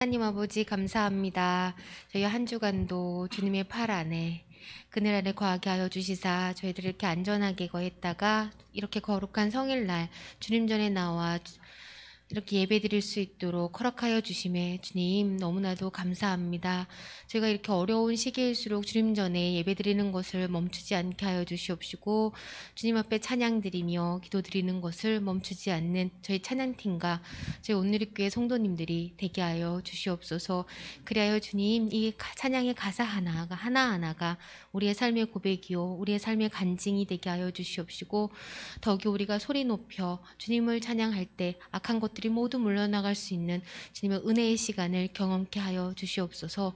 하나님 아버지 감사합니다. 저희 한 주간도 주님의 팔 안에 그늘 안에 거하게 하여 주시사 저희들을 이렇게 안전하게 거했다가 이렇게 거룩한 성일날 주님 전에 나와 이렇게 예배드릴 수 있도록 허락하여 주심에 주님 너무나도 감사합니다. 저희가 이렇게 어려운 시기일수록 주님 전에 예배드리는 것을 멈추지 않게 하여 주시옵시고 주님 앞에 찬양드리며 기도드리는 것을 멈추지 않는 저희 찬양팀과 저희 온누리교회 성도님들이 되게 하여 주시옵소서. 그리하여 주님 이 찬양의 가사 하나하나가 우리의 삶의 고백이요 우리의 삶의 간증이 되게 하여 주시옵시고 더욱이 우리가 소리 높여 주님을 찬양할 때 악한 것들이 모두 물러나갈 수 있는 주님의 은혜의 시간을 경험케 하여 주시옵소서.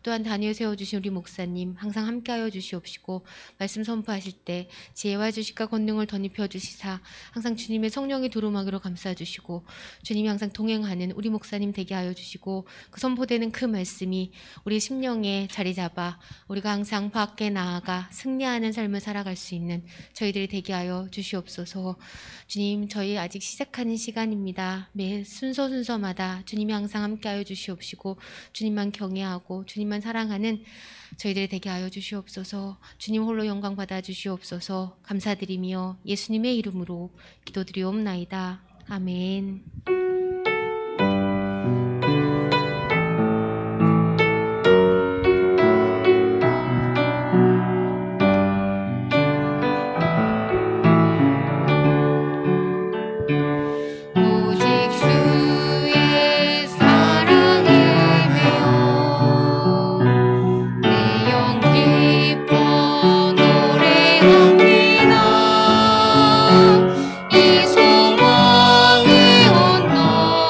또한 단위에 세워주신 우리 목사님 항상 함께하여 주시옵시고 말씀 선포하실 때 지혜와 지식과 권능을 덧입혀 주시사 항상 주님의 성령의 두루마기로 감싸주시고 주님이 항상 동행하는 우리 목사님 되게 하여 주시고 그 선포되는 그 말씀이 우리 심령에 자리 잡아 우리가 항상 밖에 나아가 승리하는 삶을 살아갈 수 있는 저희들이 되게 하여 주시옵소서. 주님 저희 아직 시작하는 시간입니다. 매 순서마다 주님이 항상 함께하여 주시옵시고 주님만 경외하고 주님만 사랑하는 저희들이 되게 하여 주시옵소서. 주님 홀로 영광 받아 주시옵소서. 감사드리며 예수님의 이름으로 기도드리옵나이다. 아멘. 이 소망의 언덕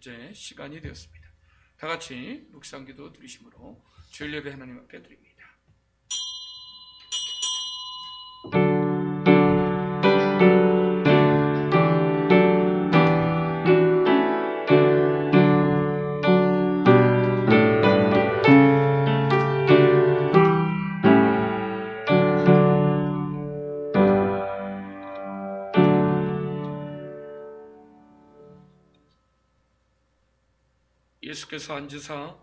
축제 시간이 되었습니다. 다 같이 묵상기도 드리심으로 주일 예배 하나님 앞에 드립니다. 예수께서 앉으사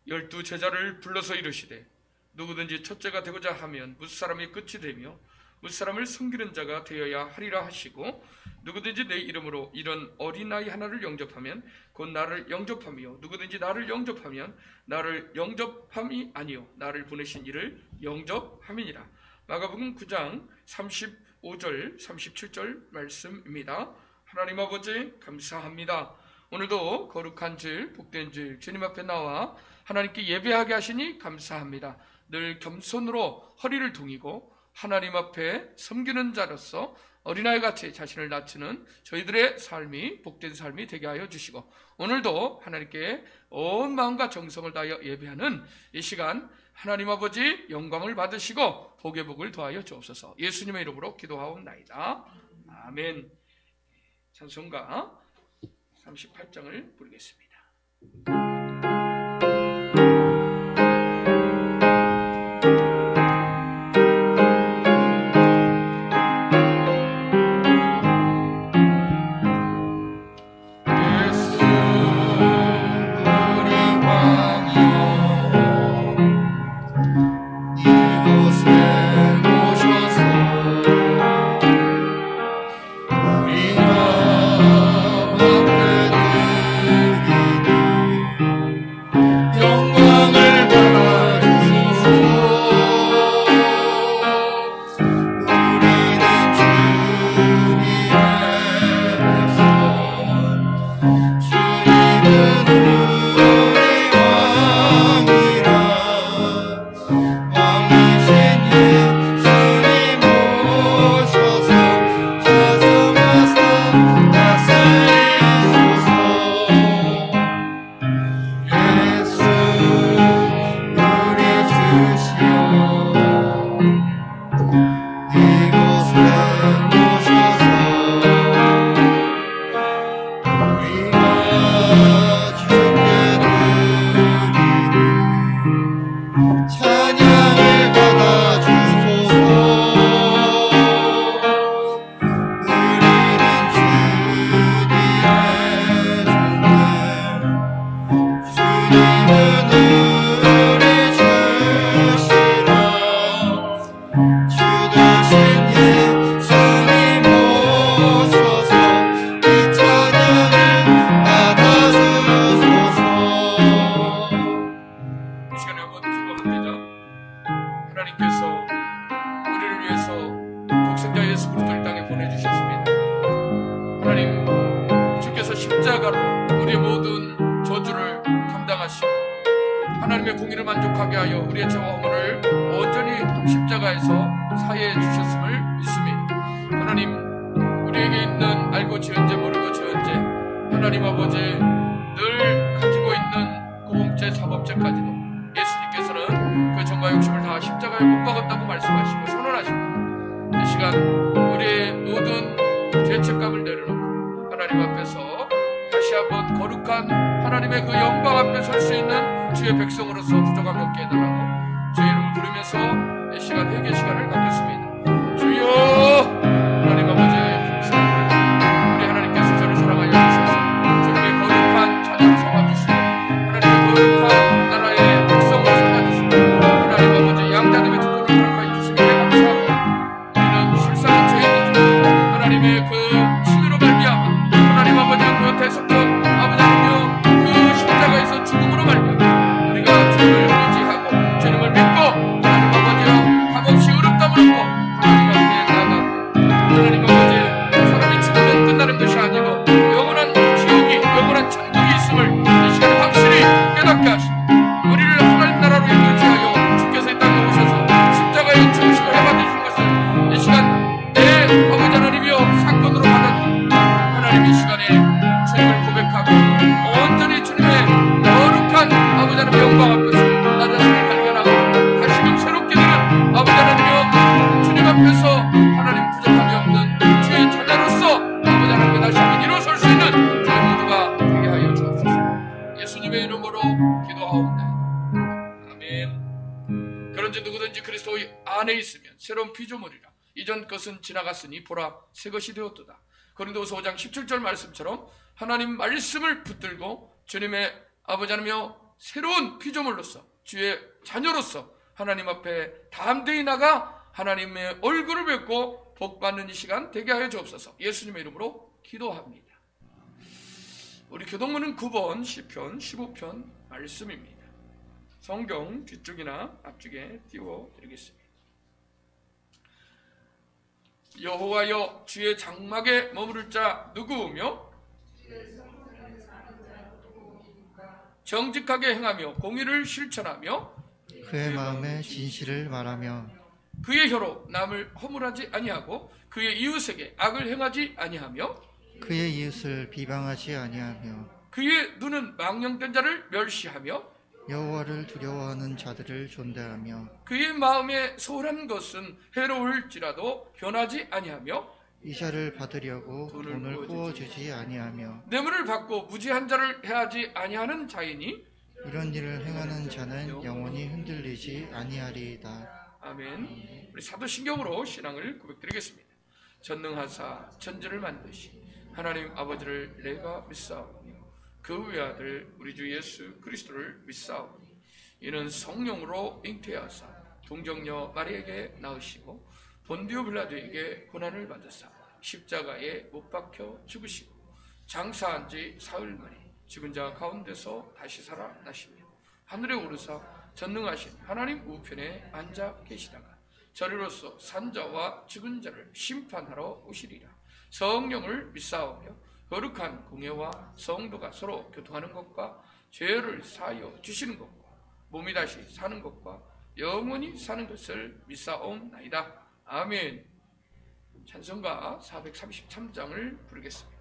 12 제자를 불러서 이르시되 누구든지 첫째가 되고자 하면 무사람이 끝이 되며 무사람을 섬기는 자가 되어야 하리라 하시고 누구든지 내 이름으로 이런 어린아이 하나를 영접하면 곧 나를 영접하며 누구든지 나를 영접하면 나를 영접함이 아니요 나를 보내신 이를 영접함이니라. 마가복음 9장 35절 37절 말씀입니다. 하나님 아버지 감사합니다. 오늘도 거룩한 질, 복된 질 주님 앞에 나와 하나님께 예배하게 하시니 감사합니다. 늘 겸손으로 허리를 동이고 하나님 앞에 섬기는 자로서 어린아이같이 자신을 낮추는 저희들의 삶이 복된 삶이 되게 하여 주시고 오늘도 하나님께 온 마음과 정성을 다하여 예배하는 이 시간 하나님 아버지 영광을 받으시고 복의 복을 더하여 주옵소서. 예수님의 이름으로 기도하옵나이다. 아멘. 찬송가 38장을 부르겠습니다. 하나님의 공의를 만족하게 하여 우리의 죄와 허물을 온전히 십자가에서 사해해 주셨음을 믿습니다. 하나님, 우리에게 있는 알고 지은 죄 모르고 지은 죄, 하나님 아버지 늘 가지고 있는 고범죄 사범죄까지도 예수님께서는 그 정과 욕심을 다 십자가에 못 박았다고 말씀하시고 선언하십니다. 이 시간 우리의 모든 죄책감을 내려놓고 하나님 앞에서 다시 한번 거룩한 하나님의 그 영광 앞에 설 수 있는 주의 백성으로서 부족함이 없게 해달라고 주의 이름을 부르면서 이 시간 회개 시간을 갖겠습니다. 주여, 하나님 아버지 감사합니다. 우리 하나님께서 저를 사랑하여 주셔서 주님의 거룩한 자녀를 삼아주시고 하나님의 거룩한 나라의 백성을 삼아주시고 하나님 아버지 양자됨의 특권을 허락하여 주시기에 감사합니다. 우리는 실상은 죄인이지만 하나님의 그 신으로 말미암아 하나님 아버지 그 대속적 아버지 하나님여 그 십자가에서 죽음으로 말미암아 우리가 주님을 의지하고 주님을 믿고 하나님 아버지여 값없이 의롭다함을 얻고 하나님 앞에 나아가고 예수님의 이름으로 기도하옵나이다. 아멘. 그런지 누구든지 그리스도 안에 있으면 새로운 피조물이라. 이전 것은 지나갔으니 보라 새 것이 되었도다. 고린도후서 5장 17절 말씀처럼 하나님 말씀을 붙들고 주님의 아버지 하나며 새로운 피조물로서 주의 자녀로서 하나님 앞에 담대히 나가 하나님의 얼굴을 뵙고 복받는 이 시간 되게 하여 주옵소서. 예수님의 이름으로 기도합니다. 우리 교동문은 9번 시편 15편 말씀입니다. 성경 뒤쪽이나 앞쪽에 띄워드리겠습니다. 여호와여 주의 장막에 머무를 자 누구며 정직하게 행하며 공의를 실천하며 그의 마음에 진실을 말하며 그의 혀로 남을 허물하지 아니하고 그의 이웃에게 악을 행하지 아니하며 그의 이웃을 비방하지 아니하며 그의 눈은 망령된 자를 멸시하며 여호와를 두려워하는 자들을 존대하며 그의 마음에 소홀한 것은 해로울지라도 변하지 아니하며 이자를 받으려고 돈을 구워주지 아니하며 뇌물을 받고 무지한 자를 해하지 아니하는 자이니 이런 일을 행하는 자는 영원히 흔들리지 아니하리이다. 아멘. 우리 사도신경으로 신앙을 고백드리겠습니다. 전능하사 천지를 만드시 하나님 아버지를 내가 믿사오니 그 외아들 우리 주 예수 그리스도를 믿사오니 이는 성령으로 잉태하사 동정녀 마리에게 낳으시고 본디오 빌라도에게 고난을 받으사 십자가에 못 박혀 죽으시고 장사한 지 사흘 만에 죽은 자 가운데서 다시 살아나시며 하늘에 오르사 전능하신 하나님 우편에 앉아 계시다가 저리로서 산자와 죽은 자를 심판하러 오시리라. 성령을 믿사오며 거룩한 공예와 성도가 서로 교통하는 것과 죄를 사하여 주시는 것과 몸이 다시 사는 것과 영원히 사는 것을 믿사옵나이다. 아멘. 찬송가 433장을 부르겠습니다.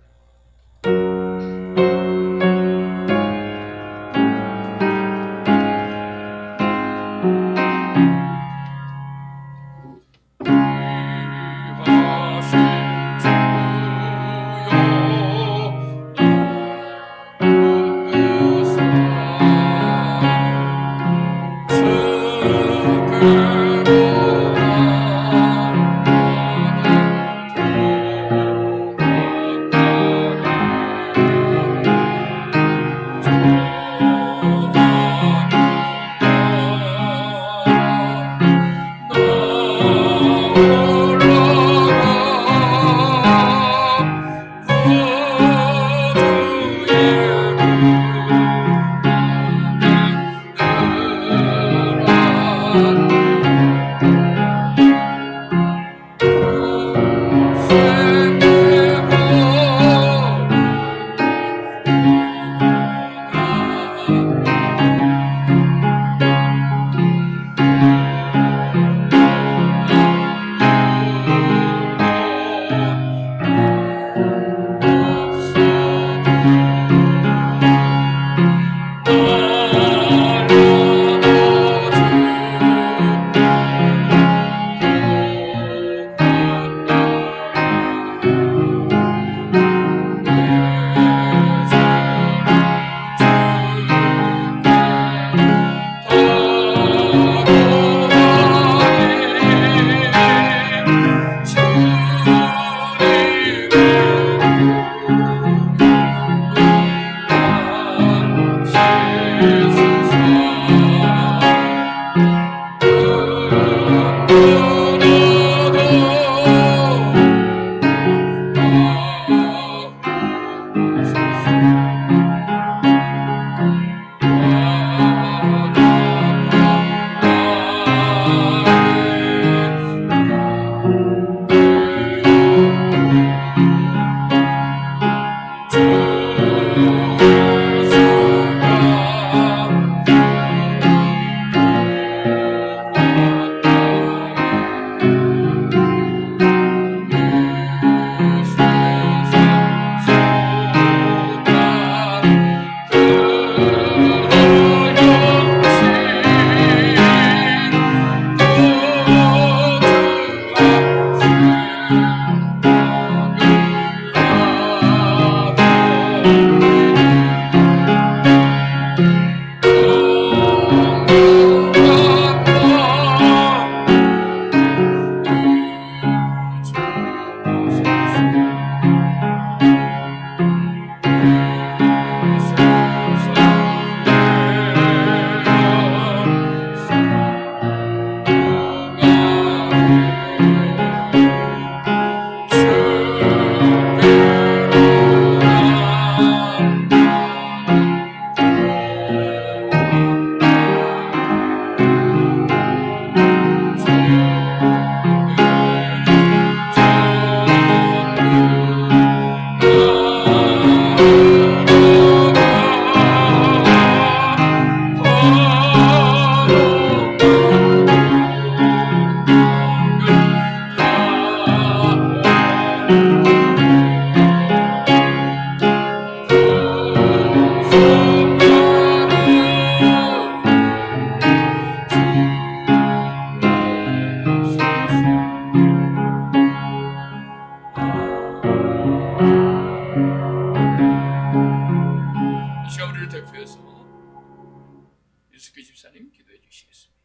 유숙규 집사님 기도해 주시겠습니다.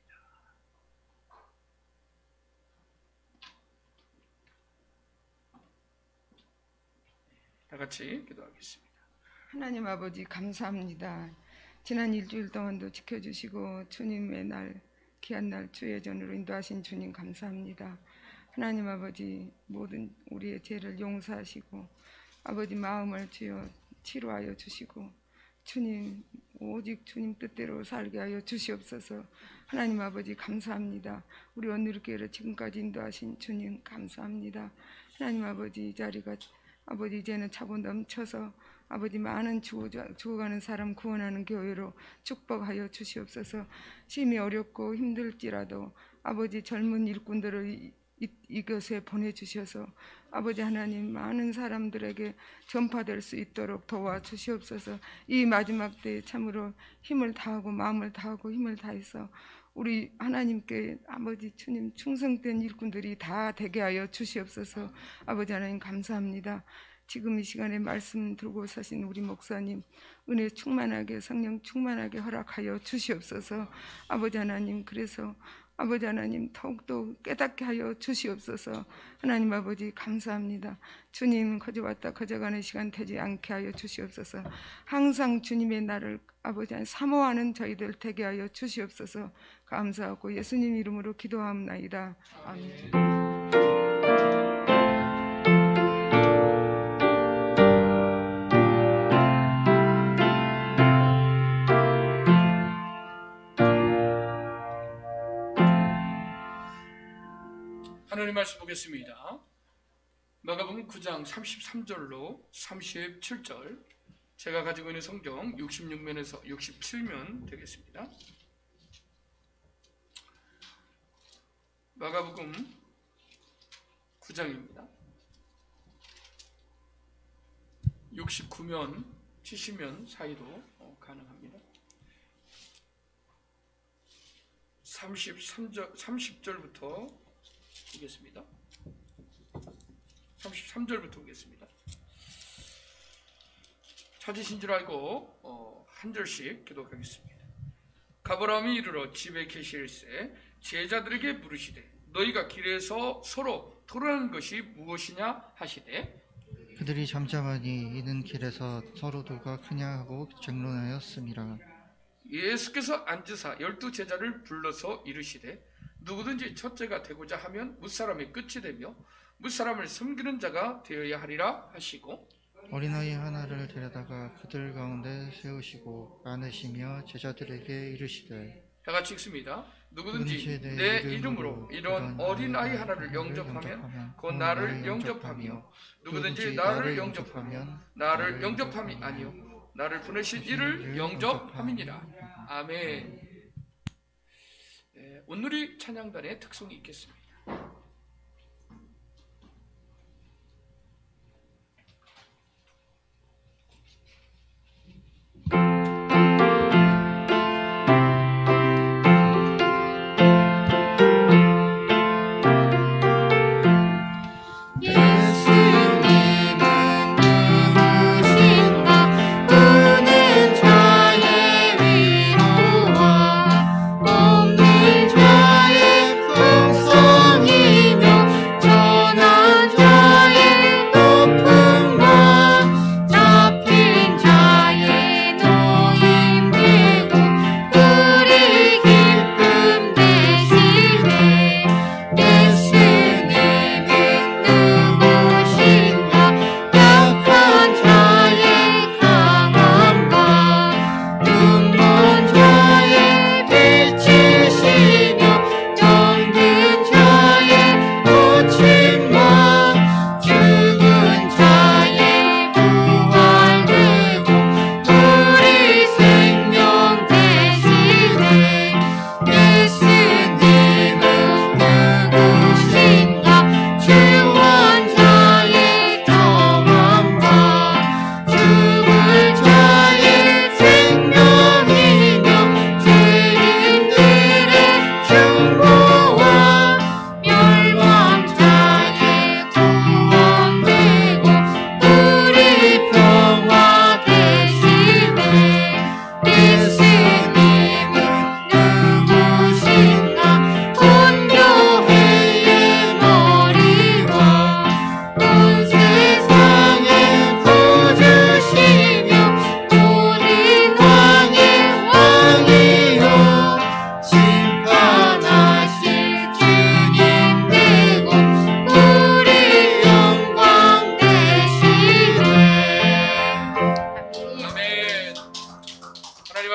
다 같이 기도하겠습니다. 하나님 아버지 감사합니다. 지난 일주일 동안도 지켜주시고 주님의 날 귀한 날 주예전으로 인도하신 주님 감사합니다. 하나님 아버지 모든 우리의 죄를 용서하시고 아버지 마음을 주여 치료하여 주시고 주님 오직 주님 뜻대로 살게 하여 주시옵소서. 하나님 아버지 감사합니다. 우리 온누리교회를 지금까지 인도하신 주님 감사합니다. 하나님 아버지 이 자리가 아버지 이제는 차고 넘쳐서 아버지 많은 죽어가는 사람 구원하는 교회로 축복하여 주시옵소서. 심히 어렵고 힘들지라도 아버지 젊은 일꾼들을 이곳에 보내주셔서 아버지 하나님 많은 사람들에게 전파될 수 있도록 도와주시옵소서. 이 마지막 때에 참으로 힘을 다하고 마음을 다하고 힘을 다해서 우리 하나님께 아버지 주님 충성된 일꾼들이 다 되게 하여 주시옵소서. 아버지 하나님 감사합니다. 지금 이 시간에 말씀 들고 사신 우리 목사님 은혜 충만하게 성령 충만하게 허락하여 주시옵소서. 아버지 하나님 그래서 아버지 하나님 더욱더 깨닫게 하여 주시옵소서. 하나님 아버지 감사합니다. 주님 거저 왔다 거저 가는 시간 되지 않게 하여 주시옵소서. 항상 주님의 날을 아버지 하나님 사모하는 저희들 되게 하여 주시옵소서. 감사하고 예수님 이름으로 기도하옵나이다. 아멘. 하나님 말씀 보겠습니다. 마가복음 9장 33절로 37절, 제가 가지고 있는 성경 66면에서 67면 되겠습니다. 마가복음 9장입니다. 69면, 70면 사이도 가능합니다. 30절부터 보겠습니다. 33절부터 보겠습니다. 찾으신 줄 알고 한 절씩 기도하겠습니다. 가버나움이 이르러 집에 계실새 제자들에게 물으시되 너희가 길에서 서로 토론한 것이 무엇이냐 하시되 그들이 잠잠하니 이는 길에서 서로 누가 크냐 하고 쟁론하였음이라. 예수께서 앉으사 12 제자를 불러서 이르시되 누구든지 첫째가 되고자 하면 뭇사람의 끝이 되며 뭇사람을 섬기는 자가 되어야 하리라 하시고 어린아이 하나를 데려다가 그들 가운데 세우시고 안으시며 제자들에게 이르시되 다 같이 읽습니다. 누구든지 내 이름으로 이런 어린아이 하나를 영접하면 곧 나를 영접하며 누구든지 나를 영접하면 나를 영접함이 아니요 나를 보내신 이를 영접함이니라. 아멘. 온누리 찬양단의 특성이 있겠습니다. 없는 자의 풍성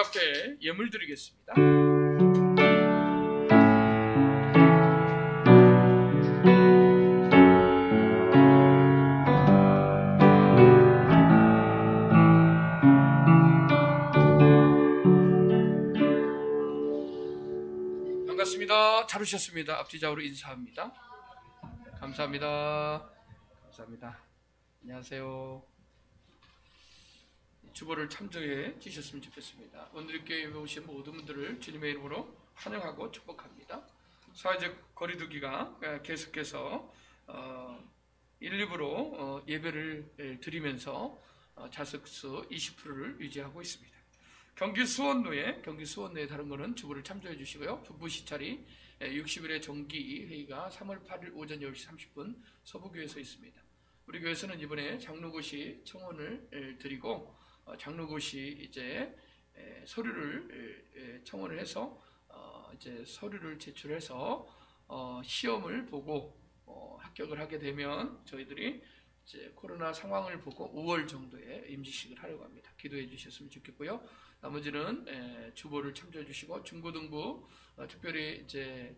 앞에 예물 드리겠습니다. 반갑습니다. 잘 오셨습니다. 앞뒤 좌우로 인사합니다. 감사합니다. 감사합니다. 안녕하세요. 주보를 참조해 주셨으면 좋겠습니다. 오늘 교회에 오신 모든 분들을 주님의 이름으로 환영하고 축복합니다. 사회적 거리두기가 계속해서 1, 2부로 예배를 드리면서 좌석수 20%를 유지하고 있습니다. 경기 수원로에 다른 거는 주보를 참조해 주시고요. 북부 시찰이 60일의 정기 회의가 3월 8일 오전 10시 30분 서부교회에서 있습니다. 우리 교회에서는 이번에 장로고시 청원을 드리고 장로고시 이제 서류를 청원을 해서 이제 서류를 제출해서 시험을 보고 합격을 하게 되면 저희들이 이제 코로나 상황을 보고 5월 정도에 임시식을 하려고 합니다. 기도해 주셨으면 좋겠고요. 나머지는 주보를 참조해 주시고 중고등부 특별히 이제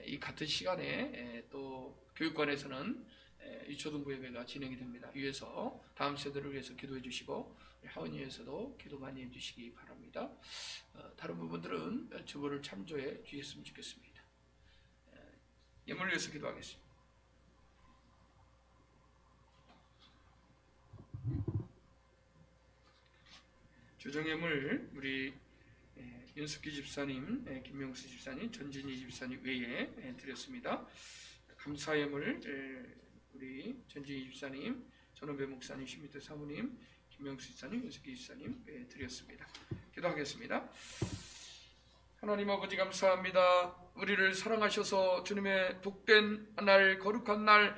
이 같은 시간에 또 교육관에서는 유초등부 예배가 진행이 됩니다. 위에서 다음 세대를 위해서 기도해 주시고 하원위에서도 기도 많이 해 주시기 바랍니다. 다른 부분들은 주보를 참조해 주셨으면 좋겠습니다. 예물을 위해서 기도하겠습니다. 조정예물 우리 윤석기 집사님, 김명수 집사님, 전진희 집사님 외에 드렸습니다. 감사예물 우리 전진희 집사님, 전원배 목사님, 신미태 사모님, 김명수 집사님, 윤석기 집사님 드렸습니다. 기도하겠습니다. 하나님 아버지 감사합니다. 우리를 사랑하셔서 주님의 복된 날, 거룩한 날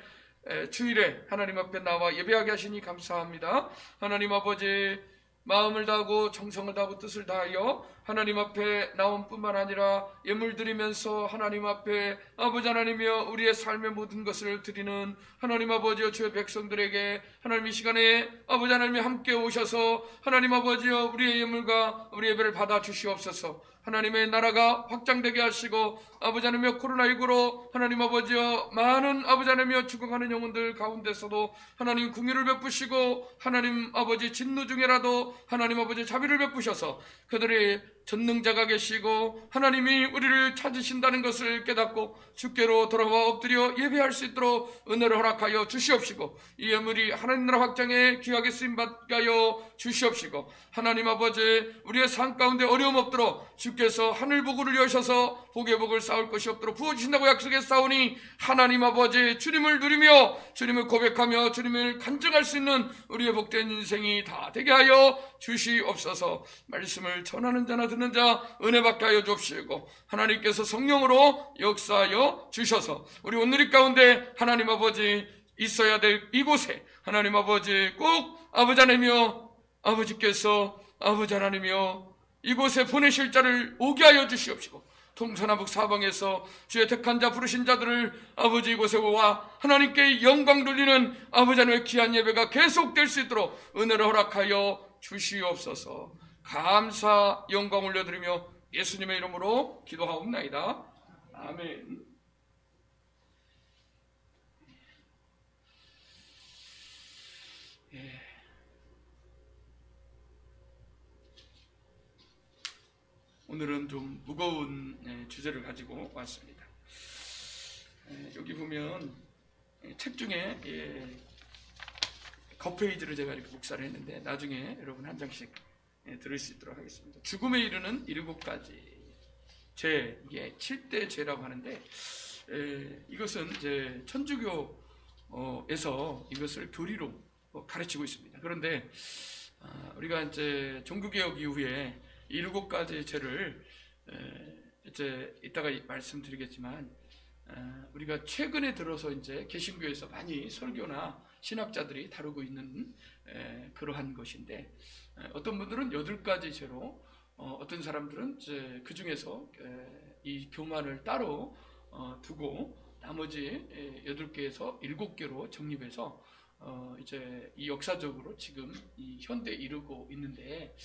주일에 하나님 앞에 나와 예배하게 하시니 감사합니다. 하나님 아버지 마음을 다하고 정성을 다하고 뜻을 다하여 하나님 앞에 나온 뿐만 아니라 예물 드리면서 하나님 앞에 아버지 하나님이여 우리의 삶의 모든 것을 드리는 하나님 아버지여 주의 백성들에게 하나님 이 시간에 아버지 하나님이 함께 오셔서 하나님 아버지여 우리의 예물과 우리 예배를 받아 주시옵소서. 하나님의 나라가 확장되게 하시고 아버지 하나님이여 코로나19로 하나님 아버지여 많은 아버지 하나님이여 죽어가는 영혼들 가운데서도 하나님 긍휼을 베푸시고 하나님 아버지 진노 중에라도 하나님 아버지 자비를 베푸셔서 그들의 전능자가 계시고 하나님이 우리를 찾으신다는 것을 깨닫고 주께로 돌아와 엎드려 예배할 수 있도록 은혜를 허락하여 주시옵시고 이 예물이 하나님 나라 확장에 귀하게 쓰임받게 하여 주시옵시고 하나님 아버지 우리의 삶 가운데 어려움 없도록 주께서 하늘 복을 여셔서 복의 복을 쌓을 것이 없도록 부어주신다고 약속했사오니 하나님 아버지 주님을 누리며 주님을 고백하며 주님을 간증할 수 있는 우리의 복된 인생이 다 되게 하여 주시옵소서. 말씀을 전하는 자나 듣는 자 은혜 받게 하여 주옵시고 하나님께서 성령으로 역사하여 주셔서 우리 오늘 이 가운데 하나님 아버지 있어야 될 이곳에 하나님 아버지 꼭 아버지 하나님이여 아버지께서 아버지 하나님이여 이곳에 보내실 자를 오게 하여 주시옵시고 동서남북 사방에서 주의 택한 자 부르신 자들을 아버지 이곳에 와 하나님께 영광 돌리는 아버지 하나님의 귀한 예배가 계속될 수 있도록 은혜를 허락하여 주시옵소서. 감사 영광 올려드리며 예수님의 이름으로 기도하옵나이다. 아멘. 오늘은 좀 무거운 주제를 가지고 왔습니다. 여기 보면 책 중에 겉페이지를 제가 이렇게 복사를 했는데 나중에 여러분 한 장씩 들을 수 있도록 하겠습니다. 죽음에 이르는 7가지 죄, 이게 7대 죄라고 하는데 이것은 이제 천주교에서 이것을 교리로 가르치고 있습니다. 그런데 우리가 이제 종교개혁 이후에 7가지 죄를 이제 이따가 말씀드리겠지만 우리가 최근에 들어서 이제 개신교에서 많이 설교나 신학자들이 다루고 있는 그러한 것인데 어떤 분들은 8가지 죄로 어떤 사람들은 이제 그 중에서 이 교만을 따로 두고 나머지 8개에서 7개로 정립해서 이제 이 역사적으로 지금 이 현대에 이르고 있는데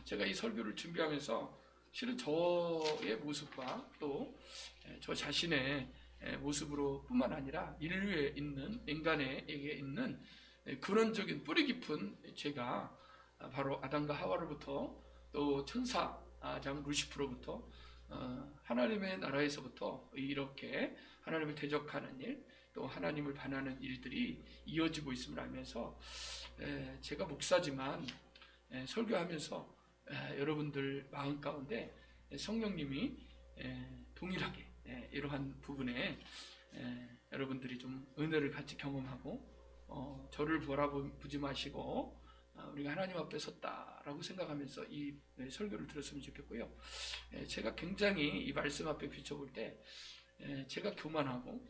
제가 이 설교를 준비하면서 실은 저의 모습과 또 저 자신의 모습으로 뿐만 아니라 인류에 있는 인간에게 있는 근원적인 뿌리 깊은 죄가 바로 아담과 하와로부터 또 천사장 루시프로부터 하나님의 나라에서부터 이렇게 하나님을 대적하는 일, 또 하나님을 반하는 일들이 이어지고 있음을 알면서 제가 목사지만 설교하면서 여러분들 마음 가운데 성령님이 동일하게 이러한 부분에 여러분들이 좀 은혜를 같이 경험하고 저를 바라보지 마시고 우리가 하나님 앞에 섰다라고 생각하면서 이 설교를 들었으면 좋겠고요. 제가 굉장히 이 말씀 앞에 비춰볼 때 제가 교만하고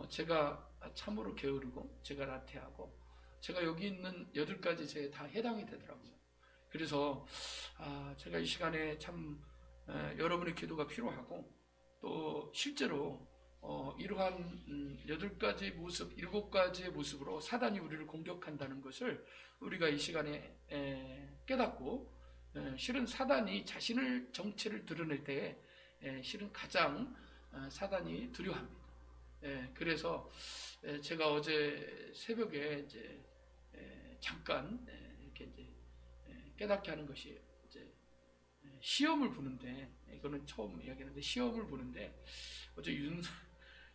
제가 참으로 게으르고 제가 나태하고 제가 여기 있는 8가지 죄에 다 해당이 되더라고요. 그래서 제가 이 시간에 참 여러분의 기도가 필요하고 또 실제로 이러한 8가지 모습, 7가지의 모습으로 사단이 우리를 공격한다는 것을 우리가 이 시간에 깨닫고 실은 사단이 자신의 정체를 드러낼 때에 실은 가장 사단이 두려워합니다. 그래서 제가 어제 새벽에 이제 잠깐 이렇게 이제 깨닫게 하는 것이 이제 시험을 보는데, 이거는 처음 이야기하는데 시험을 보는데 어제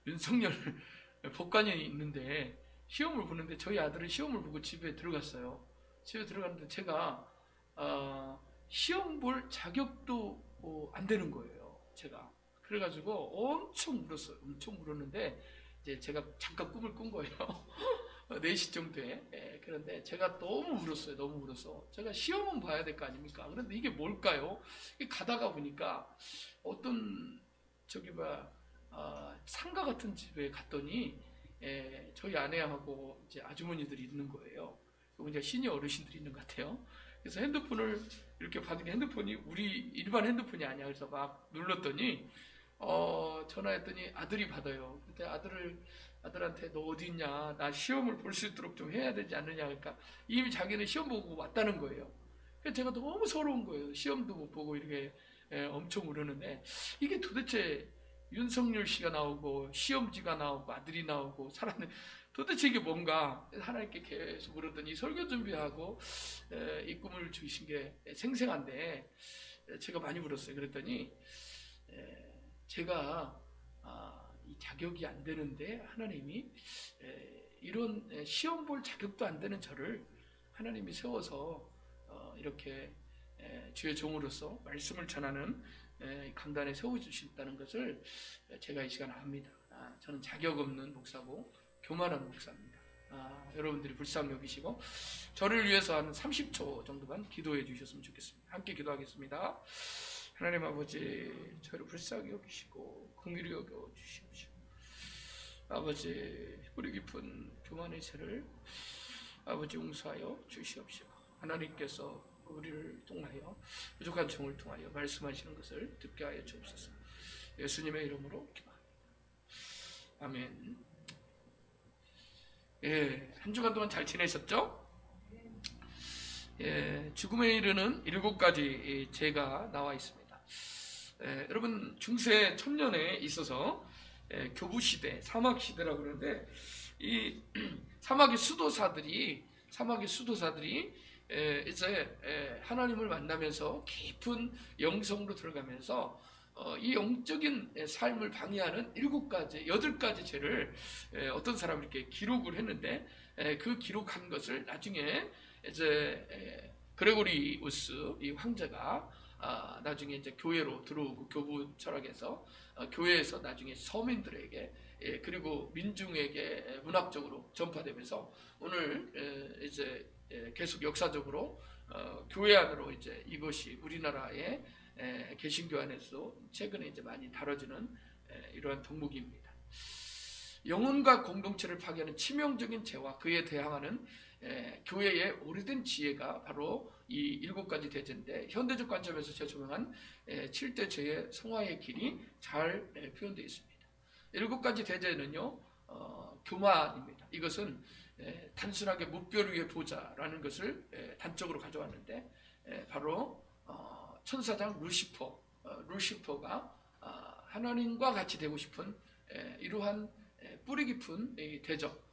윤석열 법관이 있는데 시험을 보는데 저희 아들은 시험을 보고 집에 들어갔어요. 집에 들어갔는데 제가 시험 볼 자격도 안 되는 거예요. 제가 그래가지고 엄청 울었어요. 엄청 울었는데 이제 제가 잠깐 꿈을 꾼 거예요. 4시 정도에. 그런데 제가 너무 울었어요. 너무 울어서. 제가 시험은 봐야 될 거 아닙니까? 그런데 이게 뭘까요? 가다가 보니까 어떤 상가 같은 집에 갔더니 저희 아내하고 이제 아주머니들이 있는 거예요. 그리고 이제 시니어 어르신들이 있는 것 같아요. 그래서 핸드폰을 이렇게 받으니 핸드폰이 우리 일반 핸드폰이 아니야. 그래서 막 눌렀더니 전화했더니 아들이 받아요. 그때 아들한테 너 어디 있냐? 나 시험을 볼 수 있도록 좀 해야 되지 않느냐. 그러니까 이미 자기는 시험 보고 왔다는 거예요. 그래서 제가 너무 서러운 거예요. 시험도 못 보고 이렇게 엄청 울었는데 이게 도대체 윤석열 씨가 나오고 시험지가 나오고 아들이 나오고 사람들 도대체 이게 뭔가 하나님께 계속 물었더니 설교 준비하고 이 꿈을 주신 게 생생한데 제가 많이 울었어요. 그랬더니 제가 이 자격이 안 되는데 하나님이 이런 시험 볼 자격도 안 되는 저를 하나님이 세워서 이렇게 주의 종으로서 말씀을 전하는 강단에 세워주신다는 것을 제가 이 시간 압니다. 저는 자격 없는 목사고 교만한 목사입니다. 여러분들이 불쌍히 여기시고 저를 위해서 한 30초 정도만 기도해 주셨으면 좋겠습니다. 함께 기도하겠습니다. 하나님 아버지, 저를 불쌍히 여기시고 긍휼히 여겨 주시옵시오. 아버지, 뿌리 깊은 교만의 죄를 아버지 용서하여 주시옵시오. 하나님께서 우리를 통하여 부족한 종을 통하여 말씀하시는 것을 듣게 하여 주옵소서. 예수님의 이름으로 기도합니다. 아멘. 한 주간 동안 잘 지내셨죠? 죽음에 이르는 7가지 죄가 나와 있습니다. 여러분, 중세 천년에 있어서 교부시대, 사막시대라고 그러는데 이 사막의 수도사들이 이제 하나님을 만나면서 깊은 영성으로 들어가면서 이 영적인 삶을 방해하는 8가지 죄를 어떤 사람이 이렇게 기록을 했는데 그 기록한 것을 나중에 이제 그레고리우스 이 황제가 나중에 이제 교회로 들어오고 교부 철학에서 교회에서 나중에 서민들에게 그리고 민중에게 문학적으로 전파되면서 오늘 이제 계속 역사적으로 교회 안으로 이제 이것이 우리나라의 개신교 안에서 최근에 이제 많이 다뤄지는 이러한 덕목입니다. 영혼과 공동체를 파괴하는 치명적인 죄와 그에 대항하는 교회의 오래된 지혜가 바로 이 7가지 대죄인데 현대적 관점에서 제조명한 7대 죄의 성화의 길이 잘 표현되어 있습니다. 7가지 대죄는요 교만입니다. 이것은 단순하게 무별 위에 보자라는 것을 단적으로 가져왔는데 바로 천사장 루시퍼가 하나님과 같이 되고 싶은 이러한 뿌리 깊은 대적,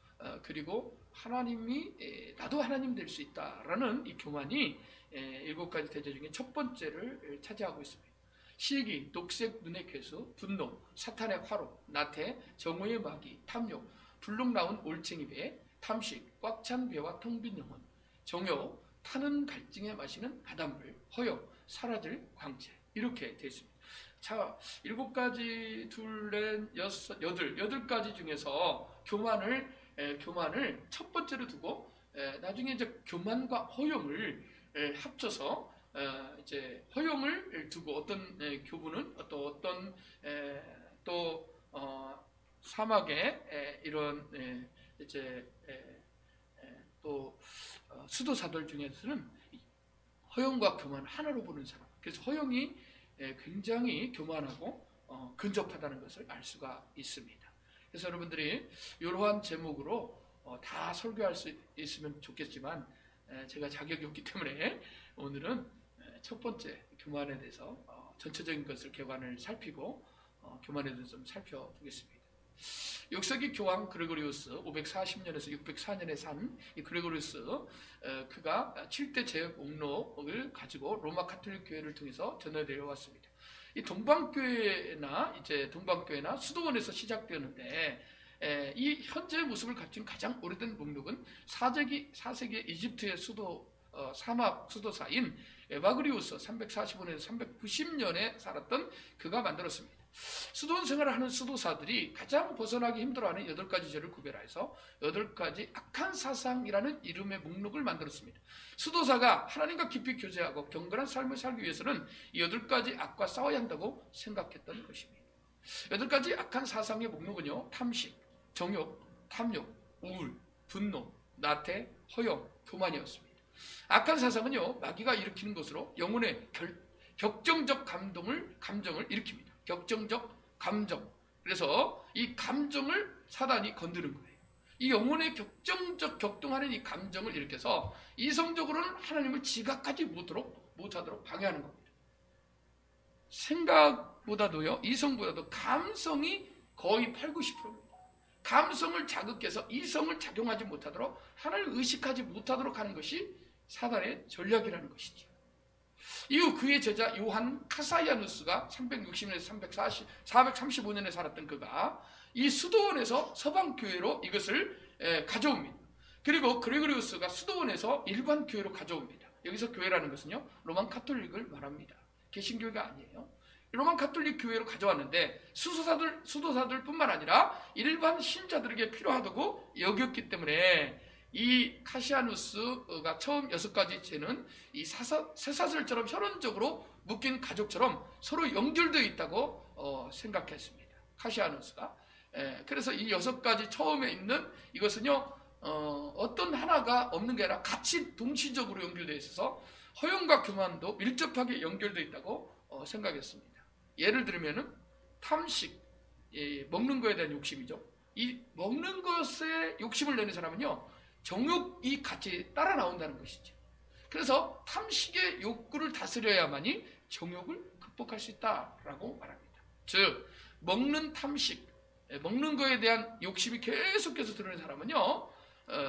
그리고 하나님이 나도 하나님 될 수 있다라는 이 교만이 7가지 대적 중에 첫 번째를 차지하고 있습니다. 시기, 녹색 눈의 괴수, 분노, 사탄의 화로, 나태, 정오의 마귀, 탐욕, 불룩 나온 올챙이 배, 탐식, 꽉 찬 배와 텅 빈 영혼, 정욕, 타는 갈증에 마시는 바닷물, 허용, 사라질 광채, 이렇게 되어 있습니다. 자, 7가지, 둘, 넷, 여섯, 여덟 가지 중에서 교만을 첫 번째로 두고 나중에 이제 교만과 허용을 합쳐서 이제 허용을 두고 어떤 교부는 또 사막의 이런 이제 또 수도사들 중에서는 허용과 교만 하나로 보는 사람. 그래서 허용이 굉장히 교만하고 근접하다는 것을 알 수가 있습니다. 그래서 여러분들이 이러한 제목으로 다 설교할 수 있으면 좋겠지만 제가 자격이 없기 때문에 오늘은 첫 번째 교만에 대해서 전체적인 것을 개관을 살피고 교만에 대해서 좀 살펴보겠습니다. 6세기 교황 그레고리우스 540년에서 604년에 산 이 그레고리우스, 그가 7대 제역 목록을 가지고 로마 가톨릭 교회를 통해서 전해내려왔습니다. 이 동방교회나 수도원에서 시작되었는데 이 현재의 모습을 갖춘 가장 오래된 목록은 4세기 이집트의 사막 수도사인 에바그리우스 345년에서 390년에 살았던 그가 만들었습니다. 수도원 생활을 하는 수도사들이 가장 벗어나기 힘들어하는 8가지 죄를 구별해서 8가지 악한 사상이라는 이름의 목록을 만들었습니다. 수도사가 하나님과 깊이 교제하고 경건한 삶을 살기 위해서는 이 8가지 악과 싸워야 한다고 생각했던 것입니다. 8가지 악한 사상의 목록은요, 탐식, 정욕, 탐욕, 우울, 분노, 나태, 허용, 교만이었습니다. 악한 사상은요, 마귀가 일으키는 것으로 영혼의 격정적 감정을 일으킵니다. 격정적 감정. 그래서 이 감정을 사단이 건드는 거예요. 이 영혼의 격동하는 이 감정을 일으켜서 이성적으로는 하나님을 지각하지 못하도록 방해하는 겁니다. 생각보다도요, 이성보다도 감성이 거의 80-90%입니다. 감성을 자극해서 이성을 작용하지 못하도록, 하나님을 의식하지 못하도록 하는 것이 사단의 전략이라는 것이죠. 이후 그의 제자 요한 카사이아누스가 360년에서 435년에 살았던 그가 이 수도원에서 서방교회로 이것을 가져옵니다. 그리고 그레고리우스가 수도원에서 일반 교회로 가져옵니다. 여기서 교회라는 것은요, 로만 카톨릭을 말합니다. 개신교회가 아니에요. 로만 카톨릭 교회로 가져왔는데 수도사들 뿐만 아니라 일반 신자들에게 필요하다고 여겼기 때문에 이 카시아누스가 처음 6가지 죄는 이 쇠사슬처럼 혈연적으로 묶인 가족처럼 서로 연결되어 있다고 생각했습니다. 카시아누스가. 그래서 이 6가지 처음에 있는 이것은요, 어떤 하나가 없는 게 아니라 같이 동시적으로 연결되어 있어서 허용과 교만도 밀접하게 연결되어 있다고 생각했습니다. 예를 들면은 탐식, 먹는 거에 대한 욕심이죠. 이 먹는 것에 욕심을 내는 사람은요, 정욕이 같이 따라 나온다는 것이죠. 그래서 탐식의 욕구를 다스려야만이 정욕을 극복할 수 있다라고 말합니다. 즉, 먹는 탐식, 먹는 거에 대한 욕심이 계속해서 드러나는 사람은요,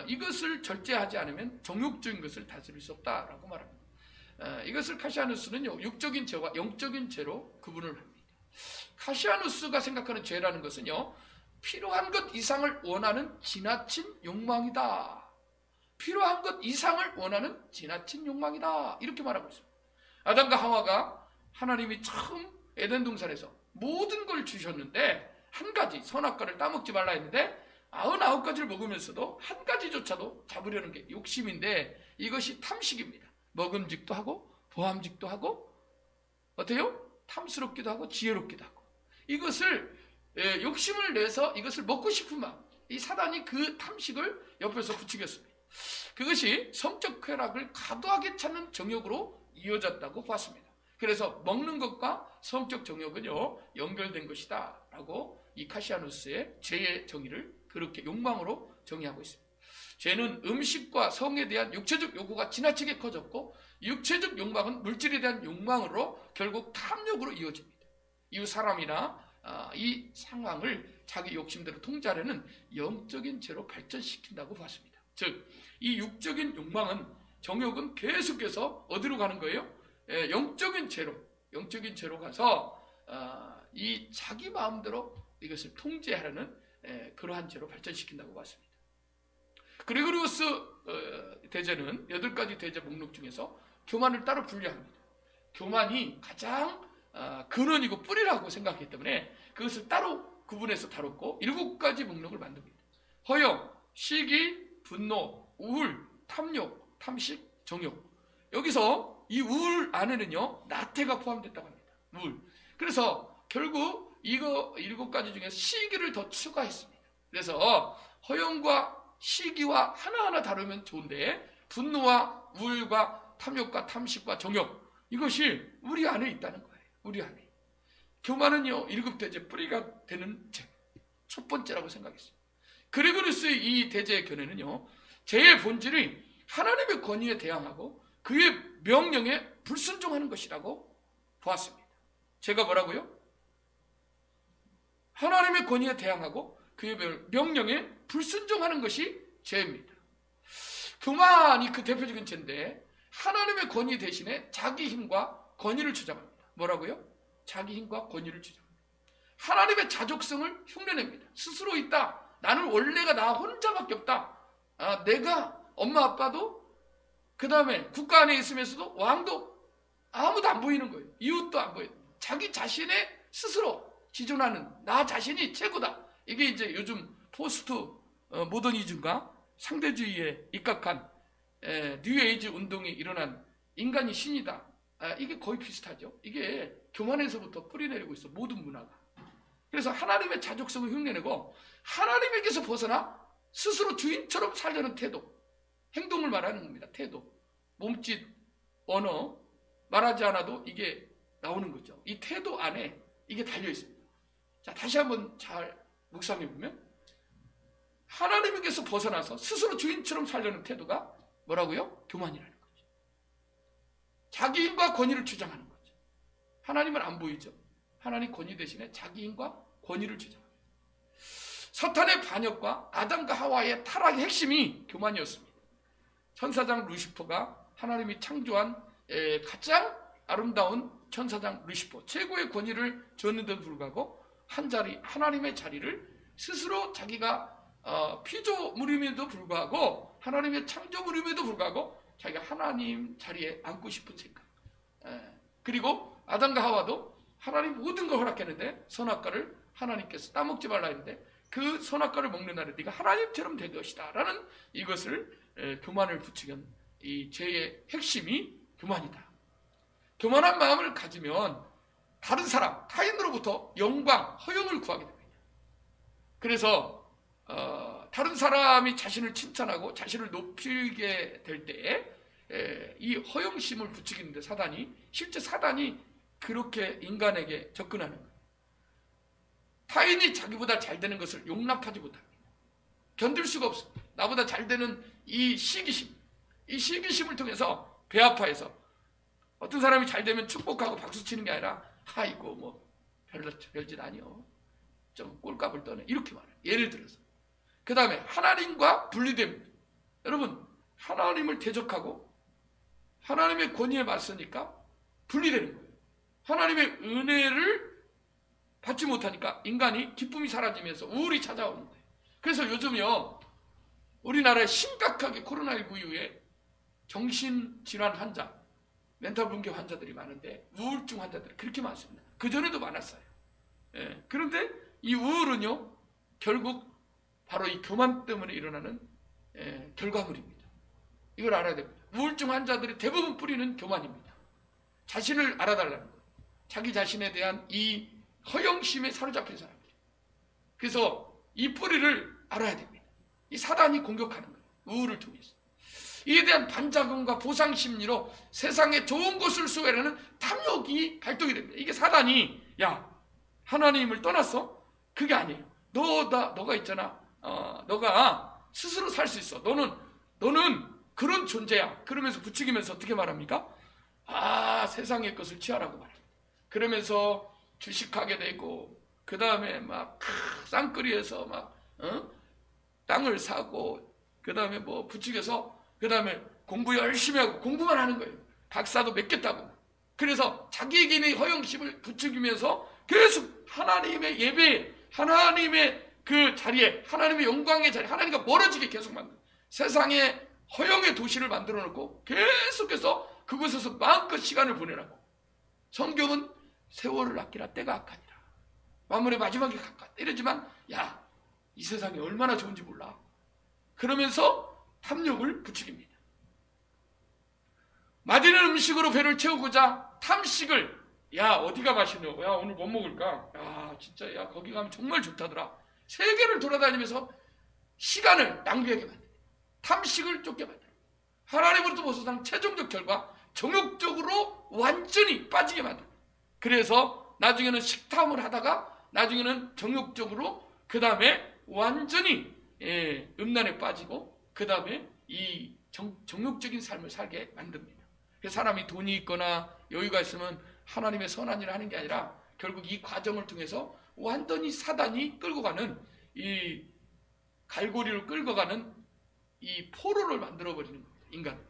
이것을 절제하지 않으면 정욕적인 것을 다스릴 수 없다라고 말합니다. 이것을 카시아누스는요, 육적인 죄와 영적인 죄로 구분을 합니다. 카시아누스가 생각하는 죄라는 것은요, 필요한 것 이상을 원하는 지나친 욕망이다. 필요한 것 이상을 원하는 지나친 욕망이다. 이렇게 말하고 있습니다. 아담과 하와가 하나님이 처음 에덴 동산에서 모든 걸 주셨는데 한 가지 선악과를 따먹지 말라 했는데 99가지를 먹으면서도 한 가지조차도 잡으려는 게 욕심인데 이것이 탐식입니다. 먹음직도 하고 보함직도 하고 어때요? 탐스럽기도 하고 지혜롭기도 하고 이것을 욕심을 내서 이것을 먹고 싶은 마음, 이 사단이 그 탐식을 옆에서 부추겼습니다. 그것이 성적 쾌락을 과도하게 찾는 정욕으로 이어졌다고 봤습니다. 그래서 먹는 것과 성적 정욕은요, 연결된 것이다 라고 이 카시아누스의 죄의 정의를 그렇게 욕망으로 정의하고 있습니다. 죄는 음식과 성에 대한 육체적 요구가 지나치게 커졌고 육체적 욕망은 물질에 대한 욕망으로 결국 탐욕으로 이어집니다. 이웃 사람이나 이 상황을 자기 욕심대로 통제하려는 영적인 죄로 발전시킨다고 봤습니다. 즉, 이 육적인 욕망은 정욕은 계속해서 어디로 가는 거예요? 영적인 죄로 가서 이 자기 마음대로 이것을 통제하려는 그러한 죄로 발전시킨다고 봤습니다. 그리고리우스 대제는 8가지 대제 목록 중에서 교만을 따로 분류합니다. 교만이 가장 근원이고 뿌리라고 생각했기 때문에 그것을 따로 구분해서 다뤘고 7가지 목록을 만듭니다. 허영, 시기, 분노, 우울, 탐욕, 탐식, 정욕. 여기서 이 우울 안에는요, 나태가 포함됐다고 합니다. 우울. 그래서 결국 이거 7가지 중에 시기를 더 추가했습니다. 그래서 허영과 시기와 하나하나 다루면 좋은데 분노와 우울과 탐욕과 탐식과 정욕, 이것이 우리 안에 있다는 거예요. 우리 안에. 교만은요, 7대제 뿌리가 되는 죄, 첫 번째라고 생각했습니다. 그리고리스의 이 대제의 견해는요, 죄의 본질이 하나님의 권위에 대항하고 그의 명령에 불순종하는 것이라고 보았습니다. 제가 뭐라고요? 하나님의 권위에 대항하고 그의 명령에 불순종하는 것이 죄입니다. 교만이 그 대표적인 죄인데 하나님의 권위 대신에 자기 힘과 권위를 주장합니다. 뭐라고요? 자기 힘과 권위를 주장합니다. 하나님의 자족성을 흉내냅니다. 스스로 있다. 나는 원래가 나 혼자밖에 없다. 내가 엄마 아빠도 그 다음에 국가 안에 있으면서도 왕도 아무도 안 보이는 거예요. 이웃도 안 보여요. 자기 자신의 스스로 지존하는 나 자신이 최고다. 이게 이제 요즘 포스트 모더니즘과 상대주의에 입각한 뉴에이지 운동이 일어난 인간이 신이다. 이게 거의 비슷하죠. 이게 교만에서부터 뿌리내리고 있어, 모든 문화가. 그래서 하나님의 자족성을 흉내내고 하나님에게서 벗어나 스스로 주인처럼 살려는 태도, 행동을 말하는 겁니다. 태도, 몸짓, 언어, 말하지 않아도 이게 나오는 거죠. 이 태도 안에 이게 달려 있습니다. 자, 다시 한번 잘 묵상해 보면 하나님에게서 벗어나서 스스로 주인처럼 살려는 태도가 뭐라고요? 교만이라는 거죠. 자기 힘과 권위를 주장하는 거죠. 하나님은 안 보이죠. 하나님 권위 대신에 자기 힘과 권위를 주장합니다. 사탄의 반역과 아담과 하와의 타락의 핵심이 교만이었습니다. 천사장 루시퍼가 하나님이 창조한 가장 아름다운 천사장 루시퍼, 최고의 권위를 줬는데도 불구하고 하나님의 자리를 스스로 자기가 피조물임에도 불구하고 하나님의 창조물임에도 불구하고 자기가 하나님 자리에 앉고 싶은 생각. 그리고 아담과 하와도 하나님 모든 걸 허락했는데 선악과를 하나님께서 따먹지 말라 했는데 그 선악과를 먹는 날에 네가 하나님처럼 될 것이다 라는 이것을 교만을 부추긴 이 죄의 핵심이 교만이다. 교만한 마음을 가지면 다른 사람, 타인으로부터 영광, 허영을 구하게 됩니다. 그래서 다른 사람이 자신을 칭찬하고 자신을 높이게 될 때에 이 허영심을 부추기는데 실제 사단이 그렇게 인간에게 접근하는 거예요. 타인이 자기보다 잘 되는 것을 용납하지 못합니다. 견딜 수가 없습니다. 나보다 잘 되는 이 시기심을 통해서 배 아파해서 어떤 사람이 잘 되면 축복하고 박수치는 게 아니라 아이고 뭐 별짓 아니요. 좀 꼴값을 떠내. 이렇게 말해요. 예를 들어서. 그 다음에 하나님과 분리됩니다. 여러분, 하나님을 대적하고 하나님의 권위에 맞서니까 분리되는 거예요. 하나님의 은혜를 받지 못하니까 인간이 기쁨이 사라지면서 우울이 찾아오는 거예요. 그래서 요즘요, 우리나라에 심각하게 코로나19 이후에 정신질환 환자, 멘탈 붕괴 환자들이 많은데 우울증 환자들이 그렇게 많습니다. 그전에도 많았어요. 그런데 이 우울은요, 결국 바로 이 교만 때문에 일어나는 결과물입니다. 이걸 알아야 됩니다. 우울증 환자들이 대부분 뿌리는 교만입니다. 자신을 알아달라는 거예요. 자기 자신에 대한 이 허영심에 사로잡힌 사람들. 그래서 이 뿌리를 알아야 됩니다. 이 사단이 공격하는 거예요. 우울을 통해서. 이에 대한 반작용과 보상심리로 세상의 좋은 것을 수혜하는 탐욕이 발동이 됩니다. 이게 사단이 야, 하나님을 떠났어? 그게 아니에요. 너가 있잖아. 너가 스스로 살 수 있어. 너는 그런 존재야. 그러면서 부추기면서 어떻게 말합니까? 세상의 것을 취하라고 말합니다. 그러면서 주식하게 되고, 그 다음에 막 쌍끌이에서 막 땅을 사고, 그 다음에 뭐 부추겨서, 그 다음에 공부 열심히 하고 공부만 하는 거예요. 박사도 몇 개 따고. 그래서 자기에게 허영심을 부추기면서 계속 하나님의 예배, 하나님의 그 자리에, 하나님의 영광의 자리에, 하나님과 멀어지게 계속 만든, 세상에 허영의 도시를 만들어 놓고 계속해서 그곳에서 마음껏 시간을 보내라고. 성경은 세월을 아끼라 때가 악하니라, 만물의 마지막에 가까웠다 이러지만, 이 세상이 얼마나 좋은지 몰라. 그러면서 탐욕을 부추깁니다. 맛있는 음식으로 배를 채우고자 탐식을, 어디가 맛있노? 오늘 뭐 먹을까? 진짜 거기 가면 정말 좋다더라. 세계를 돌아다니면서 시간을 낭비하게 만듭니다. 탐식을 쫓게 만듭니다. 하나님으로부터 벗어난 최종적 결과, 정욕적으로 완전히 빠지게 만듭니다. 그래서 나중에는 식탐을 하다가 나중에는 정욕적으로, 그 다음에 완전히 음란에 빠지고, 그 다음에 이 정욕적인 삶을 살게 만듭니다. 그래서 사람이 돈이 있거나 여유가 있으면 하나님의 선한 일을 하는 게 아니라 결국 이 과정을 통해서 완전히 사단이 끌고 가는, 이 갈고리를 끌고 가는 이 포로를 만들어버리는 겁니다, 인간.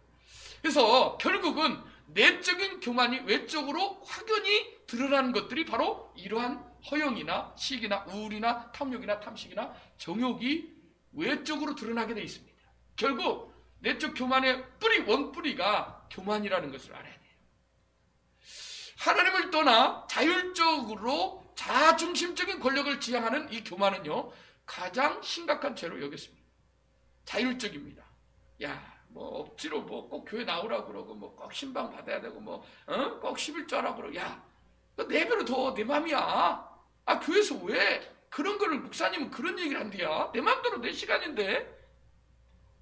그래서 결국은 내적인 교만이 외적으로 확연히 드러나는 것들이 바로 이러한 허영이나 시기나 우울이나 탐욕이나 탐식이나 정욕이 외적으로 드러나게 되어 있습니다. 결국 내적 교만의 원뿌리가 교만이라는 것을 알아야 돼요. 하나님을 떠나 자율적으로 자중심적인 권력을 지향하는 이 교만은요, 가장 심각한 죄로 여겼습니다. 자율적입니다. 뭐 억지로 뭐 꼭 교회 나오라고 그러고, 뭐 꼭 신방 받아야 되고, 뭐 꼭 11조 하라고 그러고, 너 내 배로 더 내 맘이야. 교회에서 왜 그런 거를, 목사님은 그런 얘기를 한대야. 내 맘대로 내 시간인데.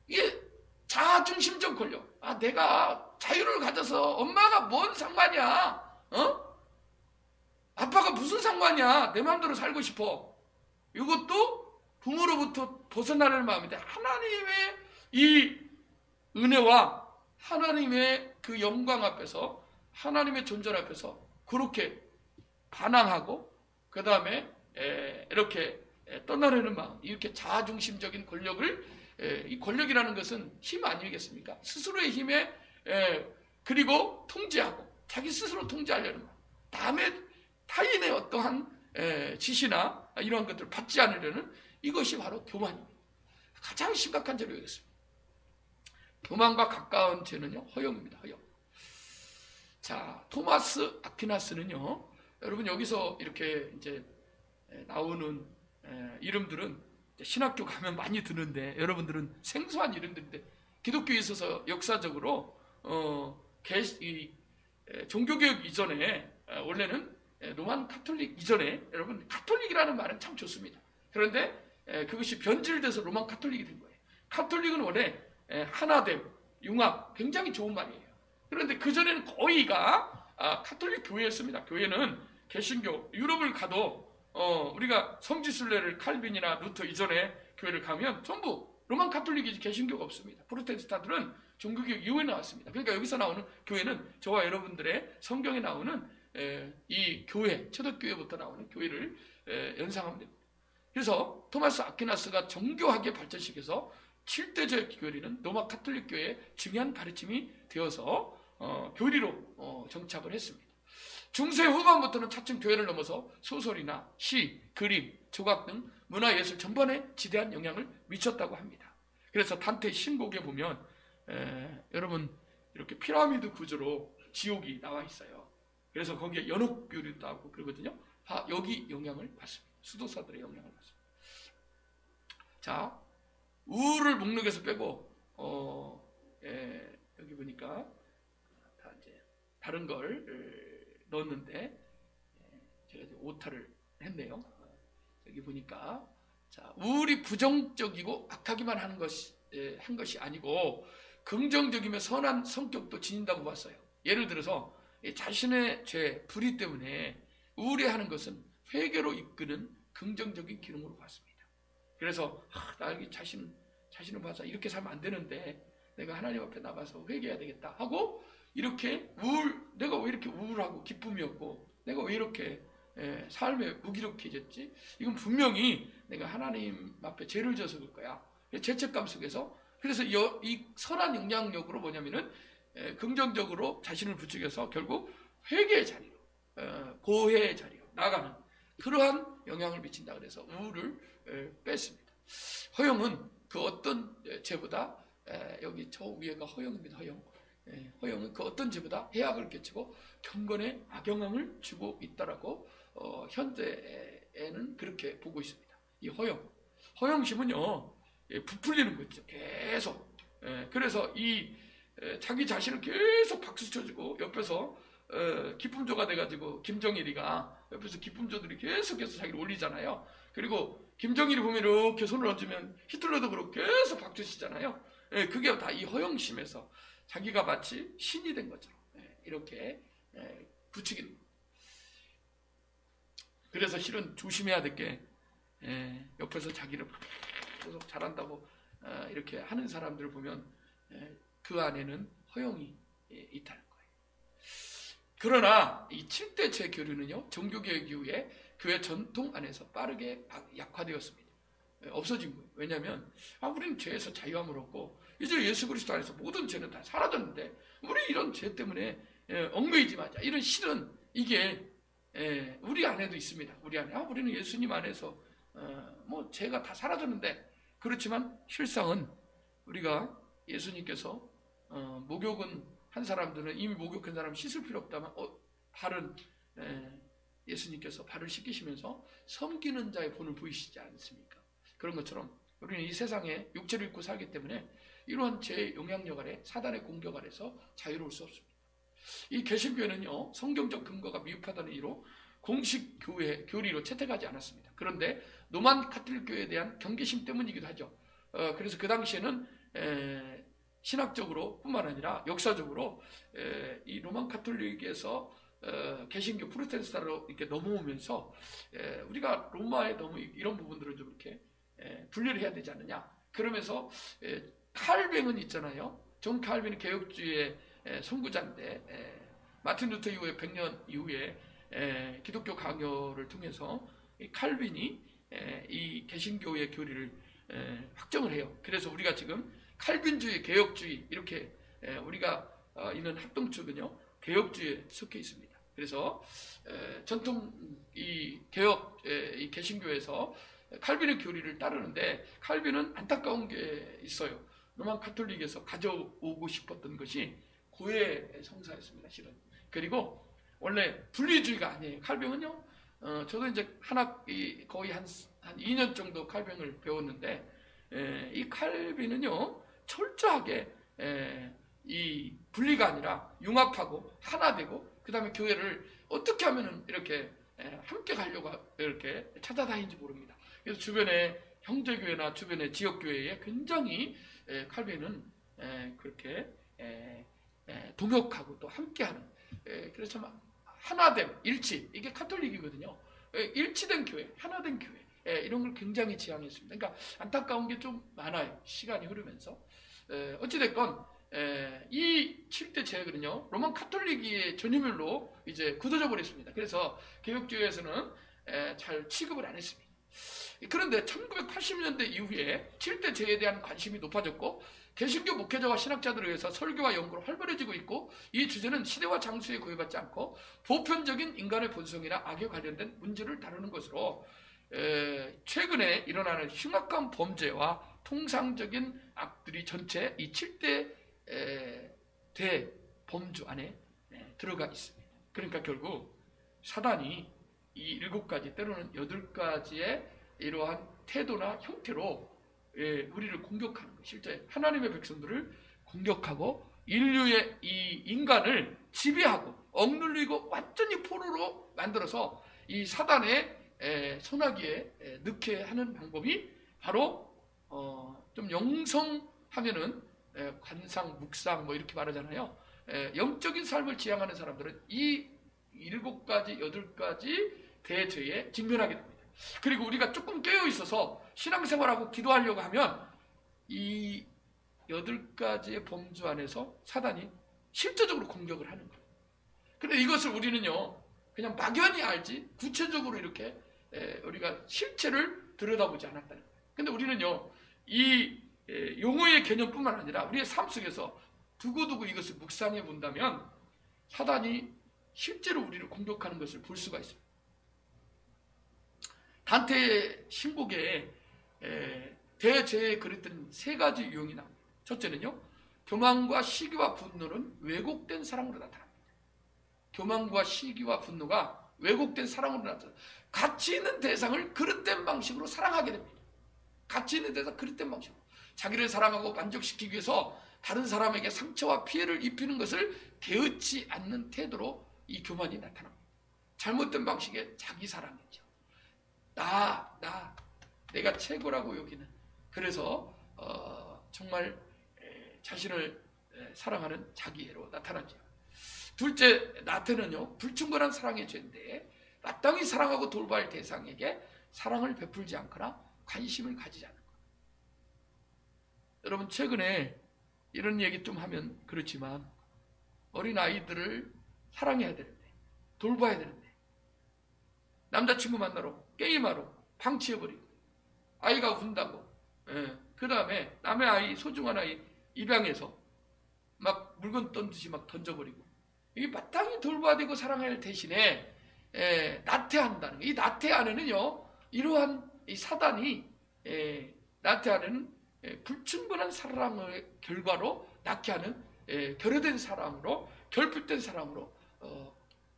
이게 자중심적 권력. 내가 자유를 가져서 엄마가 뭔 상관이야? 아빠가 무슨 상관이야? 내 마음대로 살고 싶어. 이것도 부모로부터 벗어나는 마음인데, 하나님의 이 은혜와 하나님의 그 영광 앞에서, 하나님의 존재 앞에서 그렇게 반항하고, 그 다음에 이렇게 떠나려는 마음, 이렇게 자중심적인 권력을, 이 권력이라는 것은 힘 아니겠습니까? 스스로의 힘에, 그리고 통제하고 자기 스스로 통제하려는 마음, 타인의 어떠한 지시나 이러한 것들을 받지 않으려는, 이것이 바로 교만입니다. 가장 심각한 죄로 여겼습니다. 교만과 가까운 죄는요, 허영입니다. 허영. 자, 토마스 아퀴나스는요, 여러분 여기서 이렇게 이제 나오는 이름들은 신학교 가면 많이 드는데, 여러분들은 생소한 이름들인데, 기독교에 있어서 역사적으로 종교개혁 이전에, 원래는 로만 카톨릭 이전에, 여러분 카톨릭이라는 말은 참 좋습니다. 그런데 그것이 변질돼서 로만 카톨릭이 된 거예요. 카톨릭은 원래 하나됨, 융합, 굉장히 좋은 말이에요. 그런데 그전에는 거의가 카톨릭 교회였습니다. 교회는 개신교, 유럽을 가도 우리가 성지순례를 칼빈이나 루터 이전에 교회를 가면 전부 로만 카톨릭이지 개신교가 없습니다. 프로테스탄트는 종교개혁 이후에 나왔습니다. 그러니까 여기서 나오는 교회는 저와 여러분들의 성경에 나오는 이 교회, 초대교회부터 나오는 교회를 연상하면 됩니다. 그래서 토마스 아퀴나스가 정교하게 발전시켜서 7대제 교리는 로마 카톨릭 교회의 중요한 가르침이 되어서 교리로 정착을 했습니다. 중세 후반부터는 차츰 교회를 넘어서 소설이나 시, 그림, 조각 등 문화예술 전반에 지대한 영향을 미쳤다고 합니다. 그래서 단테 신곡에 보면 여러분 이렇게 피라미드 구조로 지옥이 나와 있어요. 그래서 거기에 연옥교류도 하고 그러거든요. 여기 영향을 받습니다. 수도사들의 영향을 받습니다. 자, 우를 목록에서 빼고 여기 보니까 다 이제 다른 걸 넣었는데 제가 이제 오타를 했네요. 여기 보니까 자, 우울이 부정적이고 악하기만 하는 한 것이 아니고 긍정적이며 선한 성격도 지닌다고 봤어요. 예를 들어서 자신의 죄, 불의 때문에 우울해하는 것은 회개로 이끄는 긍정적인 기능으로 봤습니다. 그래서 나 자신 자신을 봐서 이렇게 살면 안 되는데 내가 하나님 앞에 나가서 회개해야 되겠다 하고 이렇게 내가 왜 이렇게 우울하고 기쁨이 없고 내가 왜 이렇게 삶에 무기력해졌지? 이건 분명히 내가 하나님 앞에 죄를 져서 그럴 거야. 죄책감 속에서. 그래서 이 선한 영향력으로 뭐냐면은 긍정적으로 자신을 부추겨서 결국 회개의 자리로 고해의 자리로 나가는 그러한 영향을 미친다. 그래서 우울을 뺐습니다. 허영은 그 어떤 죄보다 여기 저 위에가 허영입니다. 허영은 그 어떤 죄보다 해악을 끼치고 경건에 악영향을 주고 있다라고 현대에는 그렇게 보고 있습니다. 이 허영심은요 부풀리는 거죠. 계속. 그래서 이 자기 자신을 계속 박수 쳐주고 옆에서 기쁨조가 돼가지고 김정일이가 옆에서 기쁨조들이 계속해서 자기를 올리잖아요. 그리고 김정일이 보면 이렇게 손을 얹으면 히틀러도 그렇게 계속 박수 치잖아요. 그게 다 이 허영심에서 자기가 마치 신이 된 것처럼 이렇게 부추기는 거예요. 그래서 실은 조심해야 될 게 옆에서 자기를 계속 잘한다고 이렇게 하는 사람들을 보면 그 안에는 허영이 있다는 거예요. 그러나 이 7대 재교류는요 종교개혁 이후에 교회 전통 안에서 빠르게 약화되었습니다. 없어진 거예요. 왜냐하면 우리는 죄에서 자유함을 얻고 이제 예수 그리스도 안에서 모든 죄는 다 사라졌는데 우리 이런 죄 때문에 얽매이지 마자. 이런 실은 이게 우리 안에도 있습니다. 우리 안에 우리는 예수님 안에서 뭐 죄가 다 사라졌는데 그렇지만 실상은 우리가 예수님께서 목욕은 한 사람들은 이미 목욕한 사람 씻을 필요 없다면 발은 예수님께서 발을 씻기시면서 섬기는 자의 본을 보이시지 않습니까? 그런 것처럼 우리는 이 세상에 육체를 입고 살기 때문에 이러한 죄의 영향력 아래 사단의 공격 아래서 자유로울 수 없습니다. 이 개신교회는요 성경적 근거가 미흡하다는 이유로 공식 교리로 채택하지 않았습니다. 그런데 로만 카톨릭 교회에 대한 경계심 때문이기도 하죠. 그래서 그 당시에는 신학적으로 뿐만 아니라 역사적으로 이 로만 카톨릭에서 개신교 프로테스탄트로 이렇게 넘어오면서 우리가 로마에 너무 이런 부분들을 좀 이렇게 분리를 해야 되지 않느냐. 그러면서 칼뱅은 있잖아요. 존 칼빈은 개혁주의의 선구자인데 마틴 루터 이후에 100년 이후에 기독교 강요를 통해서 칼빈이 이 개신교의 교리를 확정을 해요. 그래서 우리가 지금 칼빈주의, 개혁주의 이렇게 우리가 있는 합동축은요 개혁주의에 속해 있습니다. 그래서 전통 이 개혁 이 개신교에서 칼빈의 교리를 따르는데 칼빈은 안타까운 게 있어요. 로만 카톨릭에서 가져오고 싶었던 것이 고해 성사였습니다. 실은. 그리고 원래 분리주의가 아니에요. 칼뱅은요. 저도 이제 거의 한 2년 정도 칼뱅을 배웠는데 이 칼빈은요 철저하게 이 분리가 아니라 융합하고 하나되고 그 다음에 교회를 어떻게 하면은 이렇게 함께 가려고 이렇게 찾아다니는지 모릅니다. 그래서 주변에 형제교회나 주변의 지역교회에 굉장히 칼빈은 그렇게 동역하고 또 함께하는 그래서 참 하나됨, 일치 이게 카톨릭이거든요. 일치된 교회, 하나된 교회 이런 걸 굉장히 지향했습니다. 그러니까 안타까운 게 좀 많아요. 시간이 흐르면서 어찌됐건 이 7대 제약은요 로만 카톨릭의 전유물로 이제 굳어져 버렸습니다. 그래서 개혁주의에서는 잘 취급을 안 했습니다. 그런데 1980년대 이후에 7대 제에 대한 관심이 높아졌고 개신교 목회자와 신학자들에 의해서 설교와 연구로 활발해지고 있고 이 주제는 시대와 장소에 구애받지 않고 보편적인 인간의 본성이나 악에 관련된 문제를 다루는 것으로 최근에 일어나는 흉악한 범죄와 통상적인 악들이 전체 이 7대 대범주 안에 들어가 있습니다. 그러니까 결국 사단이 이 7가지 때로는 8가지의 이러한 태도나 형태로 우리를 공격하는 것, 실제 하나님의 백성들을 공격하고 인류의 이 인간을 지배하고 억눌리고 완전히 포로로 만들어서 이 사단의 소나기에 넣게 하는 방법이 바로 좀 영성하면은 관상, 묵상 뭐 이렇게 말하잖아요. 영적인 삶을 지향하는 사람들은 이 7가지, 8가지 대죄에 직면하게 됩니다. 그리고 우리가 조금 깨어 있어서 신앙생활하고 기도하려고 하면 이 8가지의 범주 안에서 사단이 실제적으로 공격을 하는 거예요. 그런데 이것을 우리는요, 그냥 막연히 알지 구체적으로 이렇게 우리가 실체를 들여다보지 않았다는 거예요. 근데 우리는요, 이 용어의 개념뿐만 아니라 우리의 삶 속에서 두고두고 이것을 묵상해 본다면 사단이 실제로 우리를 공격하는 것을 볼 수가 있어요. 단테의 신복에 대죄에 그랬던 3가지 유형이 나옵니다. 첫째는요, 교만과 시기와 분노는 왜곡된 사랑으로 나타납니다. 교만과 시기와 분노가 왜곡된 사랑으로 나타납니다. 가치 있는 대상을 그릇된 방식으로 사랑하게 됩니다. 가치 있는 대상 그릇된 방식으로 자기를 사랑하고 만족시키기 위해서 다른 사람에게 상처와 피해를 입히는 것을 개의치 않는 태도로 이 교만이 나타납니다. 잘못된 방식의 자기 사랑이죠. 내가 최고라고 여기는. 그래서 정말 자신을 사랑하는 자기애로 나타나죠. 둘째, 나태는요, 불충분한 사랑의 죄인데 마땅히 사랑하고 돌봐야 할 대상에게 사랑을 베풀지 않거나 관심을 가지지 않는 것. 여러분, 최근에 이런 얘기 좀 하면 그렇지만 어린 아이들을 사랑해야 되는데, 돌봐야 되는데, 남자친구 만나러 게임하러 방치해버리고, 아이가 운다고, 그 다음에 남의 아이, 소중한 아이 입양해서 막 물건 던듯이 막 던져버리고, 이게 마땅히 돌봐야 되고 사랑해야 할 대신에 나태한다는 거예요. 이 나태 안에는요, 이러한 이 사단이 나태 안에는 불충분한 사랑의 결과로 낳게 하는 결여된 사랑으로, 결핍된 사랑으로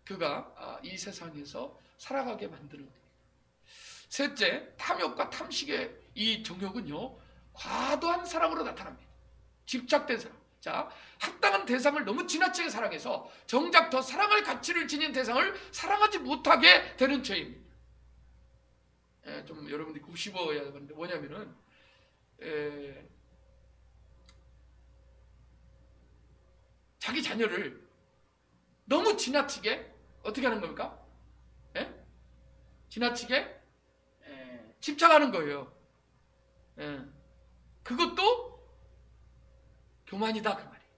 그가 이 세상에서 살아가게 만드는 거예요. 셋째, 탐욕과 탐식의 이 정욕은요, 과도한 사랑으로 나타납니다. 집착된 사랑. 자, 합당한 대상을 너무 지나치게 사랑해서 정작 더 사랑할 가치를 지닌 대상을 사랑하지 못하게 되는 죄입니다. 좀 여러분들이 곱씹어야 하는데 뭐냐면은 자기 자녀를 너무 지나치게 어떻게 하는 겁니까? 지나치게 집착하는 거예요. 그것도 교만이다, 그 말이에요.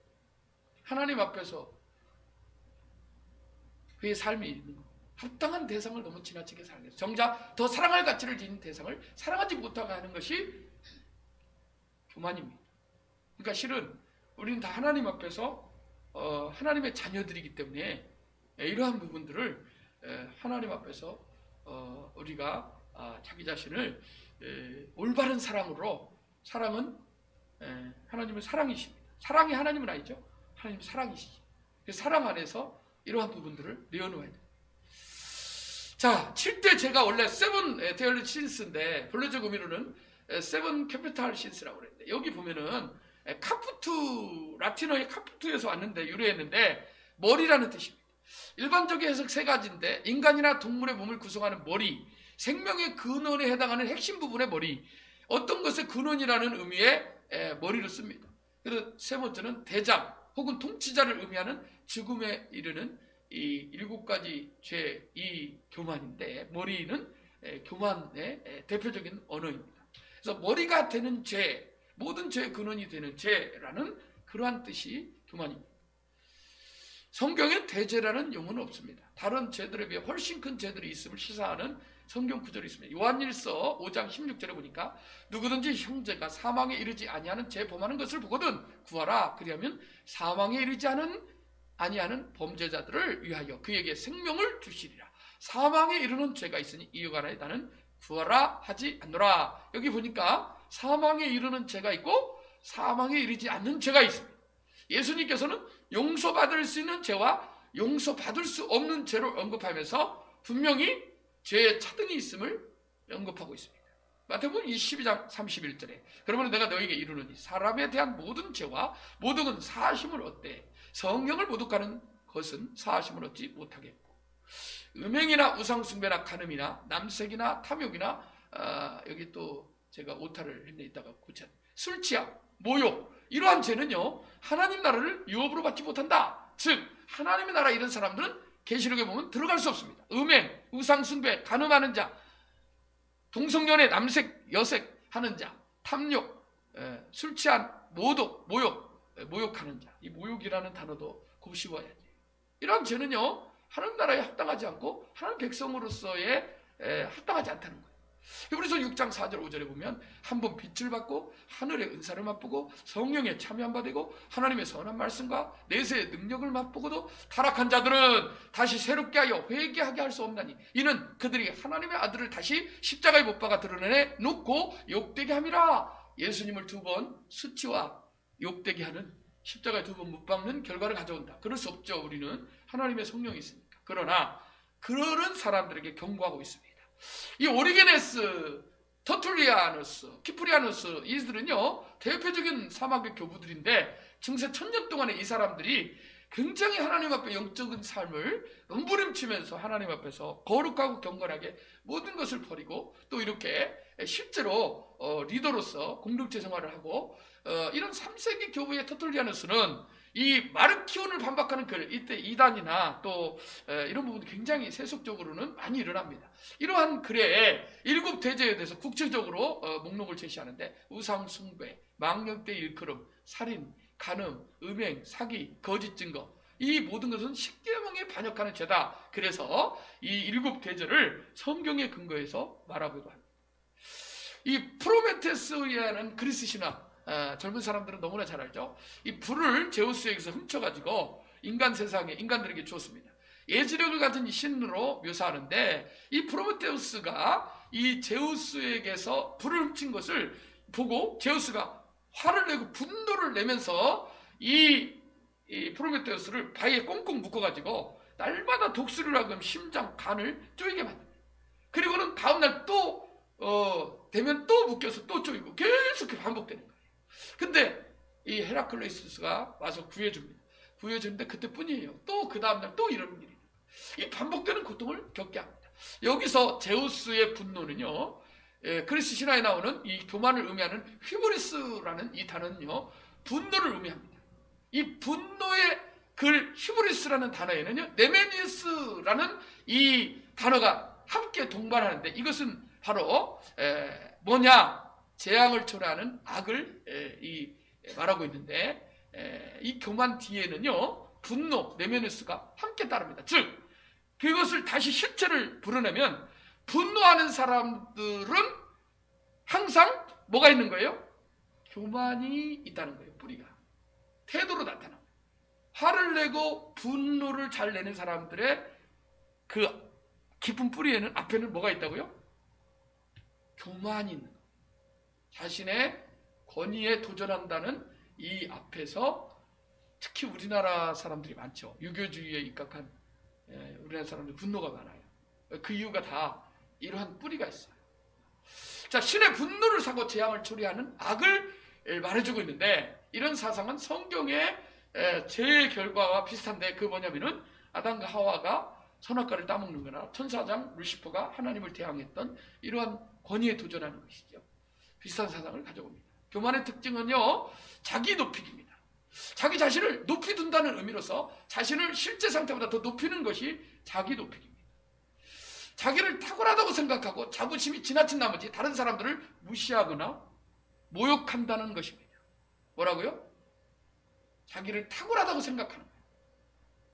하나님 앞에서 그의 삶이 있는 거. 합당한 대상을 너무 지나치게 사랑해서 정작 더 사랑할 가치를 지닌 대상을 사랑하지 못하게 하는 것이 교만입니다. 그러니까 실은 우리는 다 하나님 앞에서 하나님의 자녀들이기 때문에 이러한 부분들을 하나님 앞에서 우리가 자기 자신을 올바른 사랑으로, 사랑은 하나님은 사랑이십니다. 사랑이 하나님은 아니죠. 하나님은 사랑이시죠. 사랑 안에서 이러한 부분들을 내어놓아야 돼요. 자, 7대 죄가 원래 세븐 데일리 신스인데 본래적 의미로는 세븐 캐피탈 신스라고 그랬는데, 여기 보면은 카푸투, 라틴어의 카푸투에서 왔는데 유래했는데 머리라는 뜻입니다. 일반적인 해석 3가지인데 인간이나 동물의 몸을 구성하는 머리, 생명의 근원에 해당하는 핵심 부분의 머리, 어떤 것의 근원이라는 의미의 머리를 씁니다. 그리고 3번째는 대장 혹은 통치자를 의미하는 죽음에 이르는 이 7가지 죄, 이 교만인데 머리는 교만의 대표적인 언어입니다. 그래서 머리가 되는 죄, 모든 죄의 근원이 되는 죄라는 그러한 뜻이 교만입니다. 성경에 대죄라는 용어는 없습니다. 다른 죄들에 비해 훨씬 큰 죄들이 있음을 시사하는 성경 구절이 있습니다. 요한일서 5장 16절에 보니까 누구든지 형제가 사망에 이르지 아니하는 죄 범하는 것을 보거든 구하라. 그리하면 사망에 이르지 아니하는 범죄자들을 위하여 그에게 생명을 주시리라. 사망에 이르는 죄가 있으니 이유가 하나에 나는 구하라 하지 않노라. 여기 보니까 사망에 이르는 죄가 있고 사망에 이르지 않는 죄가 있습니다. 예수님께서는 용서받을 수 있는 죄와 용서받을 수 없는 죄를 언급하면서 분명히 죄의 차등이 있음을 언급하고 있습니다. 마태복음 22장 31절에 그러면 내가 너에게 이르노니 사람에 대한 모든 죄와 모독은 사하심을 얻되 성령을 모독하는 것은 사하심을 얻지 못하겠고, 음행이나 우상숭배나 간음이나 남색이나 탐욕이나 여기 또 제가 오타를 했네, 이따가 고쳐, 술 취함, 모욕, 이러한 죄는요 하나님 나라를 유업으로 받지 못한다. 즉 하나님의 나라 이런 사람들은 계시록에 보면 들어갈 수 없습니다. 음행, 우상숭배, 간음하는 자, 동성연애, 남색, 여색 하는 자, 탐욕, 술 취한 모욕하는 자. 이 모욕이라는 단어도 곱씹어야지. 이러한 죄는요, 하나님 나라에 합당하지 않고 하나님 백성으로서의 합당하지 않다는 거예요. 히브리서 6장 4절 5절에 보면 한번 빛을 받고 하늘의 은사를 맛보고 성령에 참여한 바 되고 하나님의 선한 말씀과 내세의 능력을 맛보고도 타락한 자들은 다시 새롭게 하여 회개하게 할 수 없나니 이는 그들이 하나님의 아들을 다시 십자가에 못 박아 드러내 놓고 욕되게 함이라. 예수님을 2번 수치와 욕되게 하는, 십자가에 2번 못 박는 결과를 가져온다. 그럴 수 없죠. 우리는 하나님의 성령이 있으니까. 그러나 그런 사람들에게 경고하고 있습니다. 이 오리게네스, 터툴리아누스, 키프리아누스, 이들은요 대표적인 사막의 교부들인데 증세 1000년 동안에 이 사람들이 굉장히 하나님 앞에 영적인 삶을 몸부림치면서 하나님 앞에서 거룩하고 경건하게 모든 것을 버리고 또 이렇게 실제로 리더로서 공동체 생활을 하고 이런 3세기 교부의 터툴리아누스는 이 마르키온을 반박하는 글, 이때 이단이나 또 이런 부분이 굉장히 세속적으로는 많이 일어납니다. 이러한 글에 7 대제에 대해서 구체적으로 목록을 제시하는데 우상 숭배, 망령되 일컬음, 살인, 간음, 음행, 사기, 거짓 증거, 이 모든 것은 십계명에 반역하는 죄다. 그래서 이 7 대제를 성경에 근거해서 말하기도 합니다. 이 프로메테스라는 그리스 신화, 젊은 사람들은 너무나 잘 알죠. 이 불을 제우스에게서 훔쳐가지고 인간 세상에 인간들에게 주었습니다. 예지력을 가진 이 신으로 묘사하는데 이 프로메테우스가 이 제우스에게서 불을 훔친 것을 보고 제우스가 화를 내고 분노를 내면서 이 프로메테우스를 바위에 꽁꽁 묶어가지고 날마다 독수리를 하고 심장, 간을 쪼이게 만듭니다. 그리고는 다음날 또 되면 또 묶여서 또 쪼이고 계속 반복되는 거예요. 근데 이 헤라클레이스가 와서 구해줍니다. 구해주는데 그때뿐이에요. 또 그 다음날 또 이런 일이. 이 반복되는 고통을 겪게 합니다. 여기서 제우스의 분노는요, 그리스 신화에 나오는 이 교만을 의미하는 히브리스라는 이 단어는요, 분노를 의미합니다. 이 분노의 글 히브리스라는 단어에는요, 네메니스라는 이 단어가 함께 동반하는데 이것은 바로 뭐냐? 재앙을 초래하는 악을 말하고 있는데 이 교만 뒤에는요 분노, 네메누스가 함께 따릅니다. 즉 그것을 다시 실체를 부르려면 분노하는 사람들은 항상 뭐가 있는 거예요? 교만이 있다는 거예요. 뿌리가 태도로 나타납니다. 화를 내고 분노를 잘 내는 사람들의 그 깊은 뿌리에는 앞에는 뭐가 있다고요? 교만이 있는 거예요. 자신의 권위에 도전한다는 이 앞에서 특히 우리나라 사람들이 많죠. 유교주의에 입각한 우리나라 사람들 분노가 많아요. 그 이유가 다 이러한 뿌리가 있어요. 자, 신의 분노를 사고 재앙을 초래하는 악을 말해주고 있는데 이런 사상은 성경의 죄의 결과와 비슷한데 그 뭐냐면은 아담과 하와가 선악과를 따먹는 거나 천사장 루시퍼가 하나님을 대항했던 이러한 권위에 도전하는 것이죠. 비슷한 사상을 가져옵니다. 교만의 특징은요, 자기 높이기입니다. 자기 자신을 높이 둔다는 의미로서 자신을 실제 상태보다 더 높이는 것이 자기 높이기입니다. 자기를 탁월하다고 생각하고 자부심이 지나친 나머지 다른 사람들을 무시하거나 모욕한다는 것입니다. 뭐라고요? 자기를 탁월하다고 생각하는 거예요.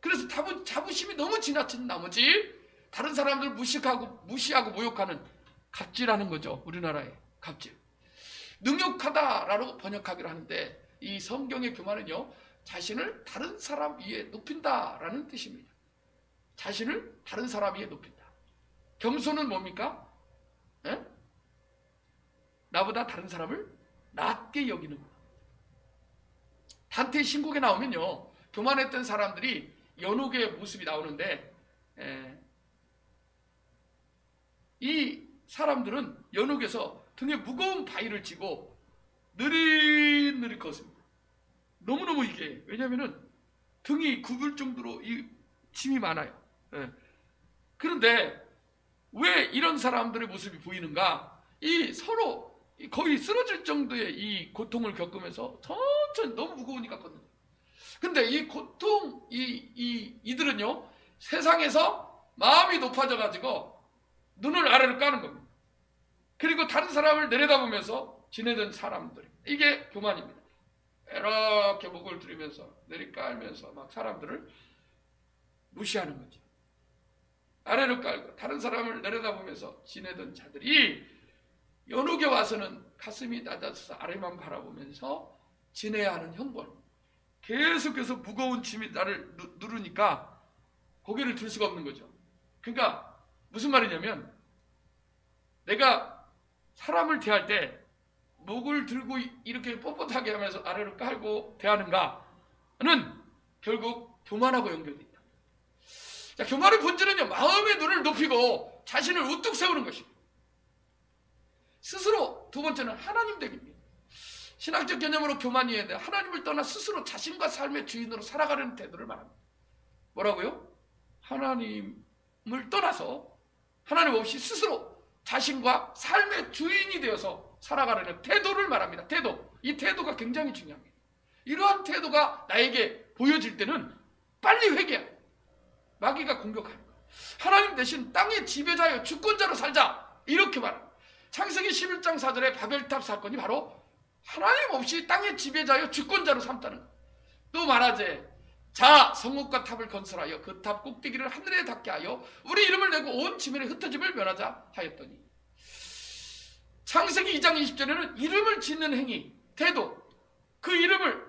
그래서 자부심이 너무 지나친 나머지 다른 사람들을 무시하고 모욕하는 갑질하는 거죠. 우리나라의 갑질. 능욕하다라고 번역하기로 하는데 이 성경의 교만은요, 자신을 다른 사람 위에 높인다라는 뜻입니다. 자신을 다른 사람 위에 높인다. 겸손은 뭡니까? 나보다 다른 사람을 낮게 여기는 것. 단테의 신곡에 나오면요, 교만했던 사람들이 연옥의 모습이 나오는데 이 사람들은 연옥에서 등에 무거운 바위를 지고 느릿느릿 걷습니다. 너무너무 이게 왜냐하면 등이 굽을 정도로 이 짐이 많아요. 그런데 왜 이런 사람들의 모습이 보이는가? 이 서로 거의 쓰러질 정도의 이 고통을 겪으면서 천천히 너무 무거우니까 걷는 거예요. 근데 이 고통, 이들은요, 세상에서 마음이 높아져가지고 눈을 아래로 까는 겁니다. 그리고 다른 사람을 내려다보면서 지내던 사람들. 이게 교만입니다. 이렇게 목을 들이면서 내리깔면서 막 사람들을 무시하는 거죠. 아래로 깔고 다른 사람을 내려다보면서 지내던 자들이 연옥에 와서는 가슴이 낮아서 아래만 바라보면서 지내야 하는 형벌. 계속해서 무거운 짐이 나를 누르니까 고개를 들 수가 없는 거죠. 그러니까 무슨 말이냐면 내가 사람을 대할 때 목을 들고 이렇게 뻣뻣하게 하면서 아래로 깔고 대하는가는 결국 교만하고 연결돼 있다. 자, 교만의 본질은요, 마음의 눈을 높이고 자신을 우뚝 세우는 것입니다. 스스로, 두 번째는 하나님 되기입니다. 신학적 개념으로 교만이어야 돼. 하나님을 떠나 스스로 자신과 삶의 주인으로 살아가려는 태도를 말합니다. 뭐라고요? 하나님을 떠나서 하나님 없이 스스로 자신과 삶의 주인이 되어서 살아가려는 태도를 말합니다. 태도. 이 태도가 굉장히 중요합니다. 이러한 태도가 나에게 보여질 때는 빨리 회개해요. 마귀가 공격하는 거예요. 하나님 대신 땅의 지배자여 주권자로 살자. 이렇게 말합니다. 창세기 11장 4절의 바벨탑 사건이 바로 하나님 없이 땅의 지배자여 주권자로 삼다는 거예요. 또 말하제 자 성읍과 탑을 건설하여 그 탑 꼭대기를 하늘에 닿게 하여 우리 이름을 내고 온 지면에 흩어짐을 면하자 하였더니, 창세기 2장 20절에는 이름을 짓는 행위, 태도, 그 이름을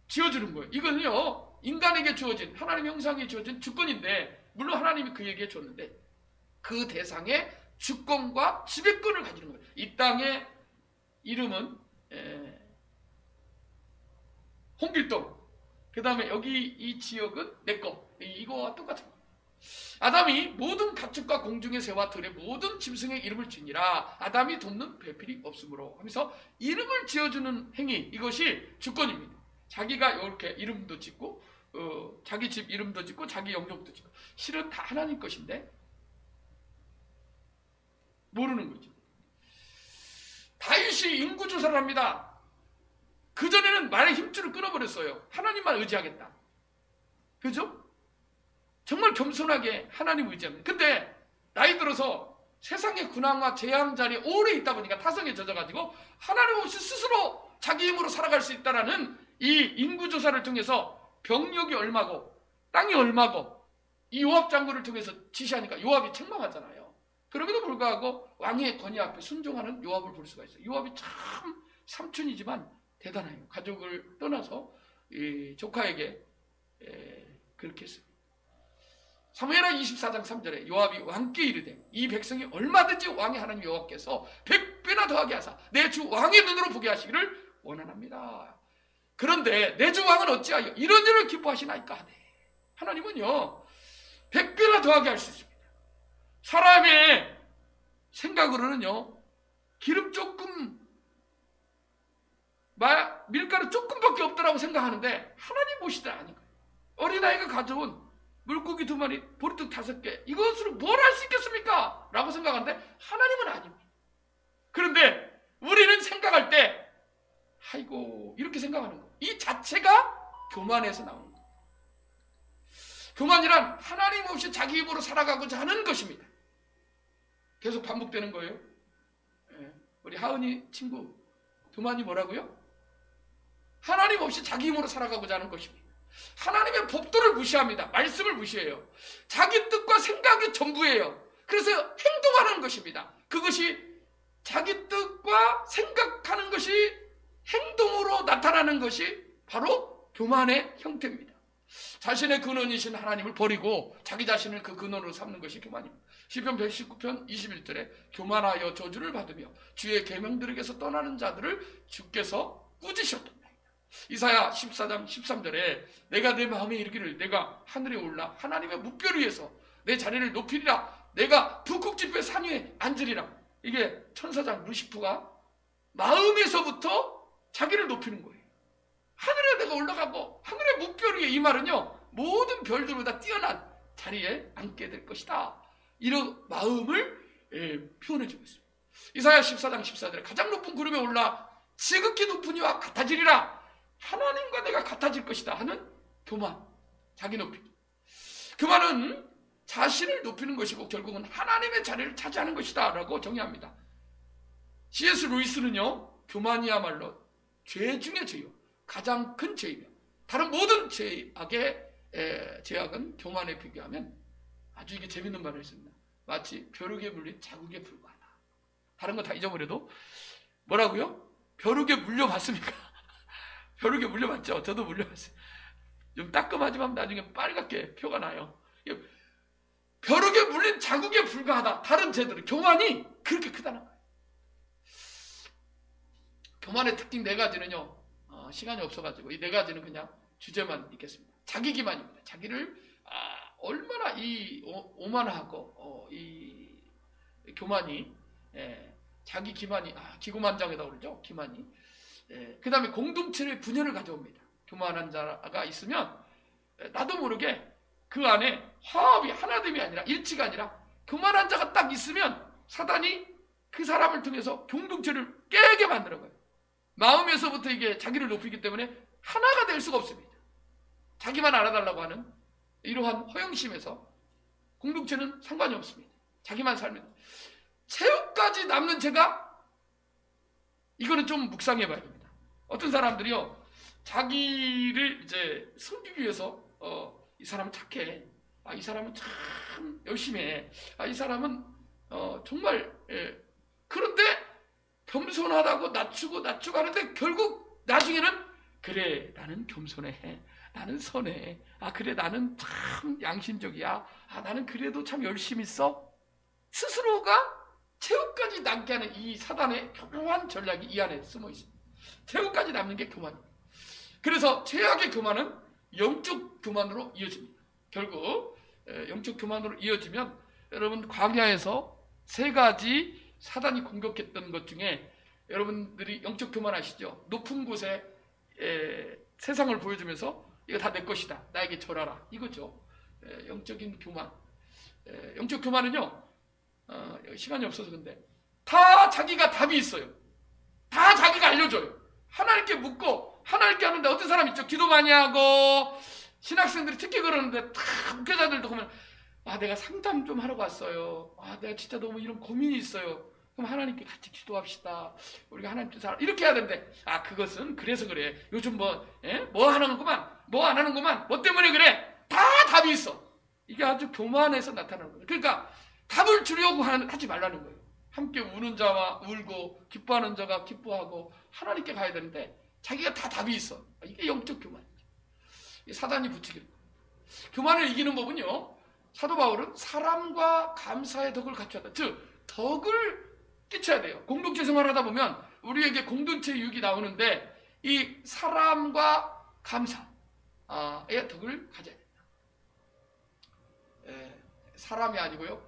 지어주는 거예요. 이거는요 인간에게 주어진, 하나님 형상에 주어진 주권인데, 물론 하나님이 그에게 줬는데 그 대상의 주권과 지배권을 가지는 거예요. 이 땅의 이름은 홍길동, 그 다음에 여기 이 지역은 내거, 이거와 똑같은 거예요. 아담이 모든 가축과 공중의 새와 들의 모든 짐승의 이름을 지니라. 아담이 돕는 배필이 없으므로 하면서 이름을 지어주는 행위, 이것이 주권입니다. 자기가 이렇게 이름도 짓고 자기 집 이름도 짓고 자기 영역도 짓고, 실은 다 하나님 것인데 모르는 거죠. 다윗이 인구조사를 합니다. 그전에는 말의 힘줄을 끊어버렸어요. 하나님만 의지하겠다. 그죠? 정말 겸손하게 하나님 의지합니다. 근데 나이 들어서 세상의 군왕과 재앙 자리에 오래 있다 보니까 타성에 젖어가지고 하나님 없이 스스로 자기 힘으로 살아갈 수 있다라는 이 인구조사를 통해서 병력이 얼마고 땅이 얼마고 이 요압 장군을 통해서 지시하니까 요압이 책망하잖아요. 그럼에도 불구하고 왕의 권위 앞에 순종하는 요압을 볼 수가 있어요. 요압이 참 삼촌이지만 대단해요. 가족을 떠나서 이 조카에게 그렇게 했어요. 사무엘하 24장 3절에 요압이 왕께 이르되 이 백성이 얼마든지 왕의 하나님 여호와께서 100배나 더하게 하사 내 주 왕의 눈으로 보게 하시기를 원하nap니다. 그런데 내 주 왕은 어찌하여 이런 일을 기뻐하시나이까 하되, 하나님은요 100배나 더하게 할 수 있습니다. 사람의 생각으로는요 기름 조금 밀가루 조금밖에 없다라고 생각하는데 하나님 보시다 아닌 거예요. 어린아이가 가져온 물고기 2마리, 보리떡 5개, 이것으로 뭘 할 수 있겠습니까? 라고 생각하는데 하나님은 아닙니다. 그런데 우리는 생각할 때 아이고 이렇게 생각하는 거, 이 자체가 교만에서 나오는 거예요. 교만이란 하나님 없이 자기 힘으로 살아가고자 하는 것입니다. 계속 반복되는 거예요. 우리 하은이 친구 교만이 뭐라고요? 하나님 없이 자기 힘으로 살아가고자 하는 것입니다. 하나님의 법도를 무시합니다. 말씀을 무시해요. 자기 뜻과 생각이 전부예요. 그래서 행동하는 것입니다. 그것이 자기 뜻과 생각하는 것이 행동으로 나타나는 것이 바로 교만의 형태입니다. 자신의 근원이신 하나님을 버리고 자기 자신을 그 근원으로 삼는 것이 교만입니다. 시편 119편 21절에 교만하여 저주를 받으며 주의 계명들에게서 떠나는 자들을 주께서 꾸짖으셨다. 이사야 14장 13절에 내가 내 마음에 이르기를 내가 하늘에 올라 하나님의 묵별 위에서 내 자리를 높이리라. 내가 북극지폐 산 위에 앉으리라. 이게 천사장 루시프가 마음에서부터 자기를 높이는 거예요. 하늘에 내가 올라가고 하늘의 묵별 위에, 이 말은요 모든 별들보다 뛰어난 자리에 앉게 될 것이다. 이런 마음을 표현해주고 있습니다. 이사야 14장 14절에 가장 높은 구름에 올라 지극히 높은 이와 같아지리라. 하나님과 내가 같아질 것이다 하는 교만, 자기 높이기. 교만은 자신을 높이는 것이고 결국은 하나님의 자리를 차지하는 것이다 라고 정의합니다. C.S. 루이스는요 교만이야말로 죄 중에 죄요. 가장 큰 죄이며 다른 모든 죄악은 교만에 비교하면 아주 이게 재밌는 말을 했습니다. 마치 벼룩에 물린 자국에 불과하다. 다른 거 다 잊어버려도 뭐라고요? 벼룩에 물려봤습니까? 벼룩에 물려봤죠. 저도 물려봤어요. 좀 따끔하지만 나중에 빨갛게 표가 나요. 벼룩에 물린 자국에 불과하다. 다른 죄들은 교만이 그렇게 크다는 거예요. 교만의 특징 네 가지는요. 시간이 없어가지고 이 네 가지는 그냥 주제만 읽겠습니다. 자기 기만입니다. 자기를 얼마나 이 오만하고 이 교만이 자기 기만이 기고만장이라고 그러죠. 기만이. 그 다음에 공동체의 분열을 가져옵니다. 교만한 자가 있으면 나도 모르게 그 안에 화합이 하나됨이 아니라 일치가 아니라 교만한 자가 딱 있으면 사단이 그 사람을 통해서 공동체를 깨게 만드는 거예요. 마음에서부터 이게 자기를 높이기 때문에 하나가 될 수가 없습니다. 자기만 알아달라고 하는 이러한 허영심에서 공동체는 상관이 없습니다. 자기만 살면 최후까지 남는 죄가 이거는 좀 묵상해 봐야 됩니다. 어떤 사람들이요 자기를 이제 섬기기 위해서 이 사람은 착해, 이 사람은 참 열심히 해, 이 사람은 정말 그런데 겸손하다고 낮추고 하는데 결국 나중에는 그래 나는 겸손해, 나는 선해, 그래 나는 참 양심적이야, 나는 그래도 참 열심히 써. 스스로가 최후까지 남게 하는 이 사단의 교묘한 전략이 이 안에 숨어 있습니다. 최후까지 남는 게 교만입니다. 그래서 최악의 교만은 영적 교만으로 이어집니다. 결국 영적 교만으로 이어지면 여러분 광야에서 세 가지 사단이 공격했던 것 중에 여러분들이 영적 교만 아시죠? 높은 곳에 세상을 보여주면서 이거 다 내 것이다, 나에게 절하라, 이거죠. 영적인 교만. 영적 교만은요 시간이 없어서 근데 다 자기가 답이 있어요. 다 자기가 알려줘요. 하나님께 묻고 하나님께 하는데 어떤 사람 있죠? 기도 많이 하고 신학생들이 특히 그러는데 다 목회자들도 보면 내가 상담 좀 하러 갔어요. 내가 진짜 너무 이런 고민이 있어요. 그럼 하나님께 같이 기도합시다. 우리가 하나님께 잘 이렇게 해야 되는데 그것은 그래서 그래. 요즘 뭐 하는구만, 뭐 안 하는구만, 뭐 때문에 그래. 다 답이 있어. 이게 아주 교만해서 나타나는 거예요. 그러니까 답을 주려고 하지 말라는 거예요. 함께 우는 자와 울고 기뻐하는 자가 기뻐하고 하나님께 가야 되는데 자기가 다 답이 있어. 이게 영적 교만이죠. 사단이 부추기는 거예요. 교만을 이기는 법은요, 사도 바울은 사람과 감사의 덕을 갖추었다. 즉 덕을 끼쳐야 돼요. 공동체 생활하다 보면 우리에게 공동체 유익이 나오는데 이 사람과 감사의 덕을 가져야 된다. 사람이 아니고요,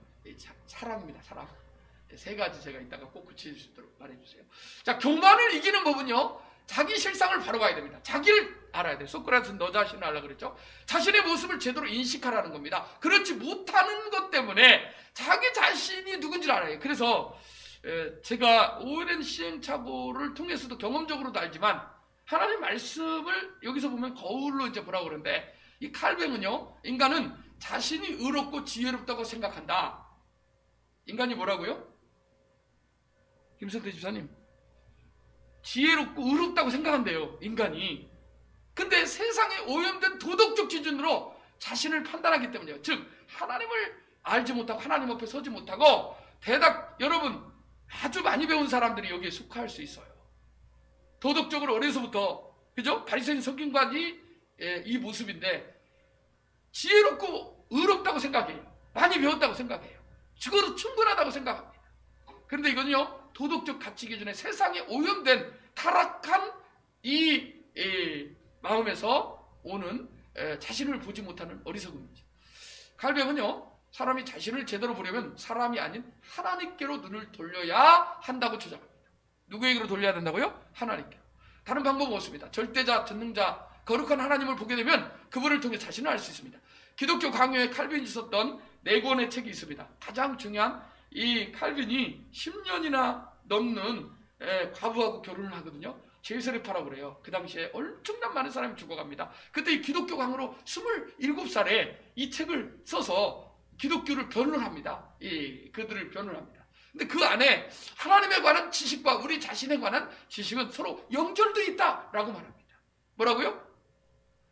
사람입니다. 사람. 세 가지 제가 이따가 꼭 구체해 주도록 말해주세요. 자, 교만을 이기는 법은요, 자기 실상을 바로 가야 됩니다. 자기를 알아야 돼요. 소크라테스는 너 자신을 알라 그랬죠. 자신의 모습을 제대로 인식하라는 겁니다. 그렇지 못하는 것 때문에 자기 자신이 누군지를 알아요. 그래서 제가 오랜 시행착오를 통해서도 경험적으로도 알지만 하나님 말씀을 여기서 보면 거울로 이제 보라고 그러는데 이 칼뱅은요, 인간은 자신이 의롭고 지혜롭다고 생각한다. 인간이 뭐라고요? 김선태 집사님, 지혜롭고 의롭다고 생각한대요, 인간이. 근데 세상에 오염된 도덕적 기준으로 자신을 판단하기 때문이에요. 즉 하나님을 알지 못하고 하나님 앞에 서지 못하고 여러분 아주 많이 배운 사람들이 여기에 속할 수 있어요. 도덕적으로 어려서부터, 그죠? 바리새인 서기관이 이 모습인데 지혜롭고 의롭다고 생각해요. 많이 배웠다고 생각해요. 죽어도 충분하다고 생각합니다. 그런데 이건요, 도덕적 가치 기준에 세상에 오염된 타락한 이 마음에서 오는 자신을 보지 못하는 어리석음이죠. 칼뱅은요, 사람이 자신을 제대로 보려면 사람이 아닌 하나님께로 눈을 돌려야 한다고 주장합니다. 누구에게로 돌려야 된다고요? 하나님께로. 다른 방법은 없습니다. 절대자, 전능자, 거룩한 하나님을 보게 되면 그분을 통해 자신을 알 수 있습니다. 기독교 강요에 칼빈이 썼던 4권의 책이 있습니다. 가장 중요한 이 칼빈이 10년이나 넘는 과부하고 결혼을 하거든요. 제세례파라고 그래요. 그 당시에 엄청난 많은 사람이 죽어갑니다. 그때 이 기독교 강으로 27살에 이 책을 써서 기독교를 변호합니다. 그들을 변호합니다. 근데 그 안에 하나님에 관한 지식과 우리 자신에 관한 지식은 서로 연결되어 있다라고 말합니다. 뭐라고요?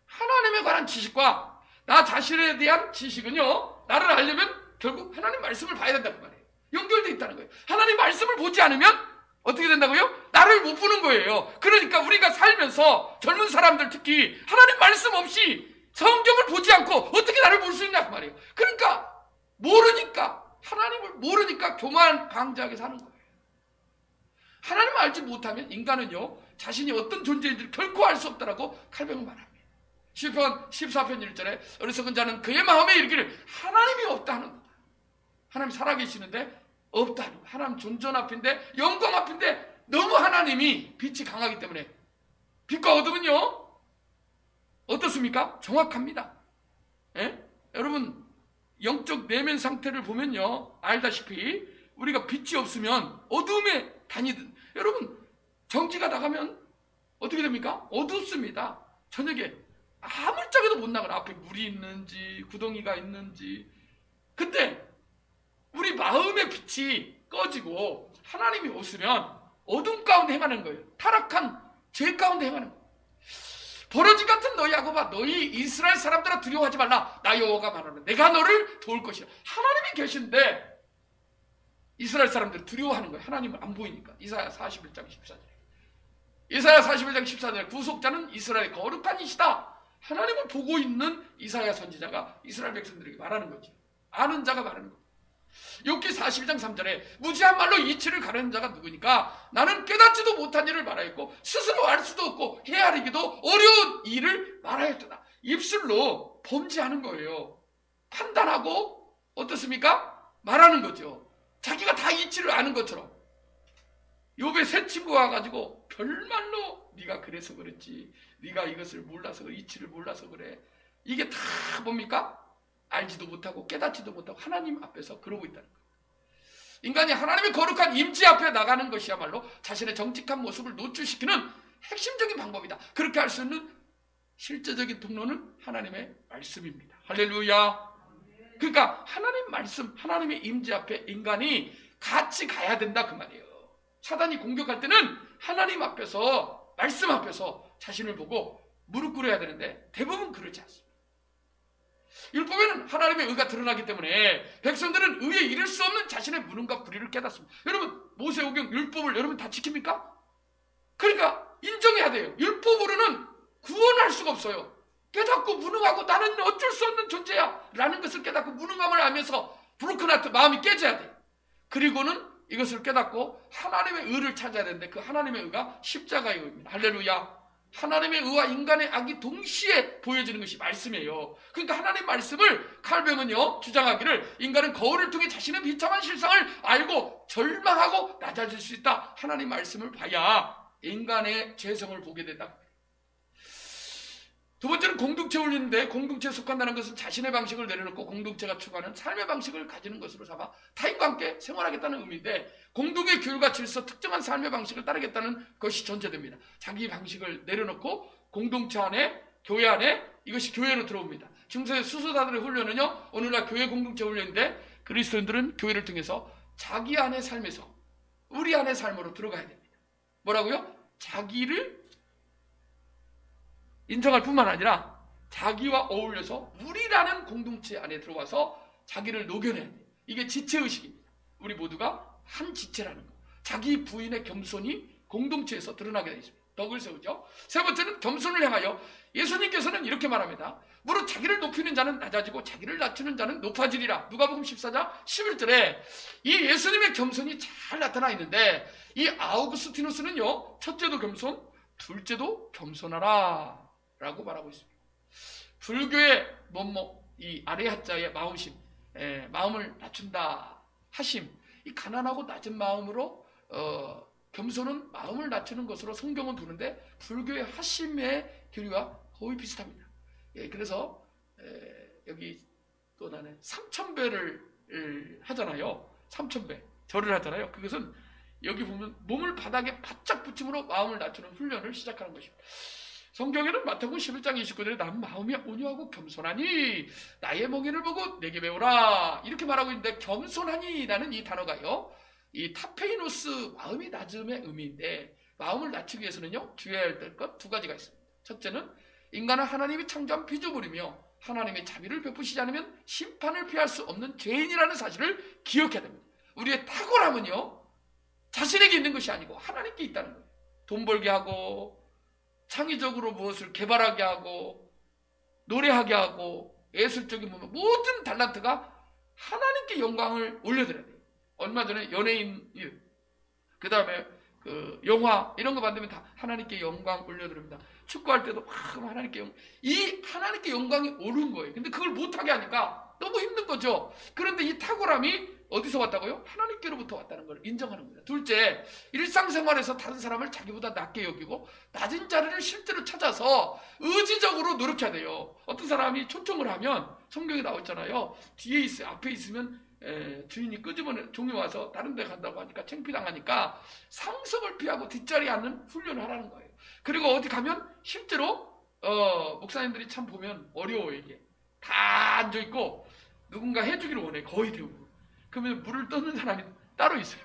하나님에 관한 지식과 나 자신에 대한 지식은요, 나를 알려면 결국 하나님 말씀을 봐야 된다는 말이에요. 연결되어 있다는 거예요. 하나님 말씀을 보지 않으면 어떻게 된다고요? 나를 못 보는 거예요. 그러니까 우리가 살면서 젊은 사람들 특히 하나님 말씀 없이 성경을 보지 않고 어떻게 나를 볼 수 있냐 그 말이에요. 그러니까 모르니까, 하나님을 모르니까 교만 방자하게 사는 거예요. 하나님을 알지 못하면 인간은요, 자신이 어떤 존재인지를 결코 알 수 없다라고 칼뱅은 말합니다. 시편 14편 1절에 어리석은 자는 그의 마음에 이르기를 하나님이 없다 하는 거다. 하나님 살아계시는데 없다 하는 거다. 하나님 존전 앞인데, 영광 앞인데 너무 하나님이 빛이 강하기 때문에 빛과 어둠은요 어떻습니까? 정확합니다. 예? 여러분 영적 내면 상태를 보면요 알다시피 우리가 빛이 없으면 어둠에 다니든, 여러분 정지가 나가면 어떻게 됩니까? 어둡습니다. 저녁에 아무짝에도 못 나가요. 앞에 물이 있는지 구덩이가 있는지. 근데 우리 마음의 빛이 꺼지고 하나님이 없으면 어둠 가운데 행하는 거예요. 타락한 죄 가운데 행하는 거예요. 버러지 같은 너희 야곱아, 너희 이스라엘 사람들아 두려워하지 말라. 나 여호와가 말하노라. 내가 너를 도울 것이라. 하나님이 계신데 이스라엘 사람들이 두려워하는 거예요. 하나님을 안 보이니까. 이사야 41장 14절에. 이사야 41장 14절에 구속자는 이스라엘의 거룩한 이시다. 하나님을 보고 있는 이사야 선지자가 이스라엘 백성들에게 말하는 거지. 아는 자가 말하는 거지. 욥기 41장 3절에 무지한 말로 이치를 가르는 자가 누구니까 나는 깨닫지도 못한 일을 말하였고 스스로 알 수도 없고 헤아리기도 어려운 일을 말하였다. 입술로 범죄하는 거예요. 판단하고 어떻습니까? 말하는 거죠. 자기가 다 이치를 아는 것처럼. 욥의 새 친구가 와가지고 별말로 네가 그래서 그랬지, 네가 이것을 몰라서 그래, 이치를 몰라서 그래. 이게 다 뭡니까? 알지도 못하고 깨닫지도 못하고 하나님 앞에서 그러고 있다는 거예요. 인간이 하나님의 거룩한 임재 앞에 나가는 것이야말로 자신의 정직한 모습을 노출시키는 핵심적인 방법이다. 그렇게 할 수 있는 실제적인 통로는 하나님의 말씀입니다. 할렐루야. 그러니까 하나님 말씀, 하나님의 임재 앞에 인간이 같이 가야 된다 그 말이에요. 사단이 공격할 때는 하나님 앞에서, 말씀 앞에서 자신을 보고 무릎 꿇어야 되는데 대부분 그러지 않습니다. 율법에는 하나님의 의가 드러나기 때문에 백성들은 의에 이를 수 없는 자신의 무능과 불의를 깨닫습니다. 여러분 모세오경 율법을 여러분 다 지킵니까? 그러니까 인정해야 돼요. 율법으로는 구원할 수가 없어요. 깨닫고 무능하고 나는 어쩔 수 없는 존재야 라는 것을 깨닫고 무능함을 알면서 브로큰 하트, 마음이 깨져야 돼요. 그리고는 이것을 깨닫고 하나님의 의를 찾아야 되는데 그 하나님의 의가 십자가의 의입니다. 할렐루야. 하나님의 의와 인간의 악이 동시에 보여지는 것이 말씀이에요. 그러니까 하나님 말씀을 칼뱅은요 주장하기를 인간은 거울을 통해 자신의 비참한 실상을 알고 절망하고 낮아질 수 있다. 하나님 말씀을 봐야 인간의 죄성을 보게 된다. 두 번째는 공동체 올리는데, 공동체에 속한다는 것은 자신의 방식을 내려놓고 공동체가 추구하는 삶의 방식을 가지는 것으로 삼아 타인과 함께 생활하겠다는 의미인데, 공동의 규율과 질서, 특정한 삶의 방식을 따르겠다는 것이 전제됩니다. 자기 방식을 내려놓고 공동체 안에, 교회 안에, 이것이 교회로 들어옵니다. 중세 수도자들의 훈련은요, 오늘날 교회 공동체 훈련인데 그리스도인들은 교회를 통해서 자기 안의 삶에서 우리 안의 삶으로 들어가야 됩니다. 뭐라고요? 자기를 인정할 뿐만 아니라 자기와 어울려서 우리라는 공동체 안에 들어와서 자기를 녹여내야 돼요. 이게 지체의식입니다. 우리 모두가 한 지체라는 거. 자기 부인의 겸손이 공동체에서 드러나게 되어 있습니다. 덕을 세우죠. 세 번째는 겸손을 행하여 예수님께서는 이렇게 말합니다. 무릇 자기를 높이는 자는 낮아지고 자기를 낮추는 자는 높아지리라. 누가복음 14장 11절에 이 예수님의 겸손이 잘 나타나 있는데, 이 아우구스티누스는요 첫째도 겸손, 둘째도 겸손하라 라고 말하고 있습니다. 불교의 이 아래 하자의 마음심, 마음을 낮춘다 하심, 이 가난하고 낮은 마음으로 겸손은 마음을 낮추는 것으로 성경은 두는데 불교의 하심의 교리와 거의 비슷합니다. 그래서 여기 또 나는 3000배를 하잖아요. 3000배 절을 하잖아요. 그것은 여기 보면 몸을 바닥에 바짝 붙임으로 마음을 낮추는 훈련을 시작하는 것입니다. 성경에는 마태복음 11장 29절에 난 마음이 온유하고 겸손하니 나의 멍에를 보고 내게 배우라 이렇게 말하고 있는데, 겸손하니라는 이 단어가요, 이 타페이노스 마음이 낮음의 의미인데, 마음을 낮추기 위해서는요 주의해야 될 것 두 가지가 있습니다. 첫째는 인간은 하나님이 창조한 피조물이며 하나님의 자비를 베푸시지 않으면 심판을 피할 수 없는 죄인이라는 사실을 기억해야 됩니다. 우리의 탁월함은요 자신에게 있는 것이 아니고 하나님께 있다는 거예요. 돈 벌게 하고 창의적으로 무엇을 개발하게 하고 노래하게 하고 예술적인 모든 달란트가 하나님께 영광을 올려드려야 돼요. 얼마 전에 연예인 일, 그 다음에 그 영화 이런 거 만들면 다 하나님께 영광 올려드립니다. 축구할 때도 하나님께 이 하나님께 영광이 오른 거예요. 근데 그걸 못하게 하니까 너무 힘든 거죠. 그런데 이 탁월함이 어디서 왔다고요? 하나님께로부터 왔다는 걸 인정하는 거예요. 둘째, 일상생활에서 다른 사람을 자기보다 낮게 여기고 낮은 자리를 실제로 찾아서 의지적으로 노력해야 돼요. 어떤 사람이 초청을 하면 성경에 나와 있잖아요. 뒤에 있어요. 앞에 있으면 주인이 끄집어내 종이 와서 다른 데 간다고 하니까 창피당하니까 상석을 피하고 뒷자리에 앉는 훈련을 하라는 거예요. 그리고 어디 가면 실제로 목사님들이 참 보면 어려워요. 이게 다 앉아있고 누군가 해주기를 원해. 거의 대부분. 그러면 물을 떠는 사람이 따로 있어요.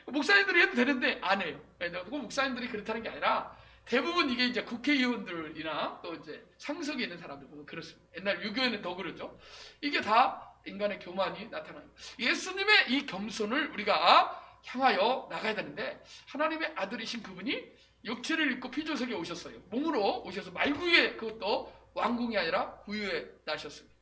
목사님들이 해도 되는데 안 해요. 그 목사님들이 그렇다는 게 아니라 대부분 이게 이제 국회의원들이나 또 이제 상석에 있는 사람들 보면 그렇습니다. 옛날 유교에는 더 그러죠. 이게 다 인간의 교만이 나타나요. 예수님의 이 겸손을 우리가 향하여 나가야 되는데, 하나님의 아들이신 그분이 육체를 입고 피조석에 오셨어요. 몸으로 오셔서 말구유에, 그것도 왕궁이 아니라 구유에 나셨습니다.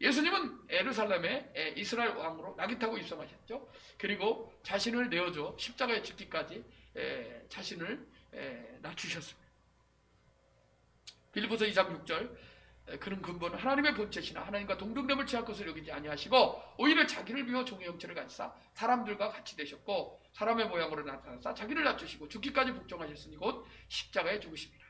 예수님은 예루살렘에 이스라엘 왕으로 낙이 타고 입성하셨죠. 그리고 자신을 내어줘 십자가에 죽기까지 자신을 낮추셨습니다. 빌립보서 2장 6절, 그런 근본은 하나님의 본체시나 하나님과 동등됨을 취할 것을 여기지 아니하시고 오히려 자기를 비워 종의 형체를 가지사 사람들과 같이 되셨고 사람의 모양으로 나타나사 자기를 낮추시고 죽기까지 복종하셨으니 곧 십자가에 죽으십니다.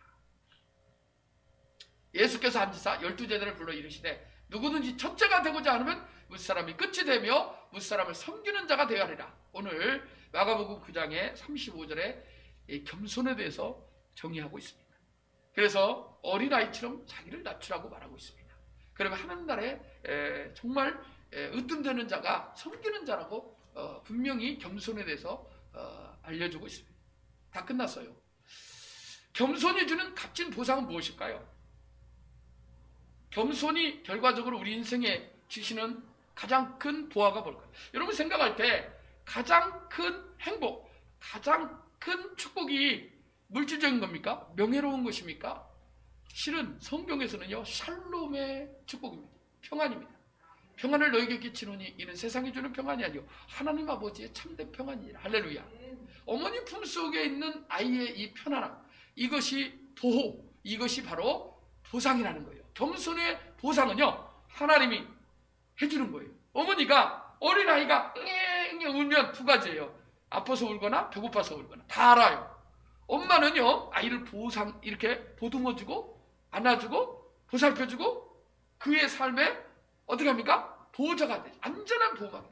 예수께서 앉으사 12제자를 불러 이르시되 누구든지 첫째가 되고자 하면 무사람이 끝이 되며 무사람을 섬기는 자가 되어야 하리라. 오늘 마가복음 9장의 35절에 이 겸손에 대해서 정의하고 있습니다. 그래서 어린아이처럼 자기를 낮추라고 말하고 있습니다. 그러면 하늘나라에 정말 으뜸되는 자가 섬기는 자라고 분명히 겸손에 대해서 알려주고 있습니다. 다 끝났어요. 겸손이 주는 값진 보상은 무엇일까요? 겸손이 결과적으로 우리 인생에 주시는 가장 큰 보화가 뭘까요? 여러분 생각할 때 가장 큰 행복, 가장 큰 축복이 물질적인 겁니까? 명예로운 것입니까? 실은 성경에서는요 샬롬의 축복입니다. 평안입니다. 평안을 너에게 끼치노니 이는 세상이 주는 평안이 아니요 하나님 아버지의 참된 평안이라. 할렐루야. 어머니 품속에 있는 아이의 이 편안함, 이것이 도호, 이것이 바로 보상이라는 거예요. 겸손의 보상은요 하나님이 해주는 거예요. 어머니가 어린아이가 울면 두 가지예요. 아파서 울거나 배고파서 울거나 다 알아요. 엄마는요 아이를 이렇게 보듬어주고 안아주고 보살펴주고 그의 삶에 어떻게 합니까? 보호자가 돼. 안전한 보호가 돼.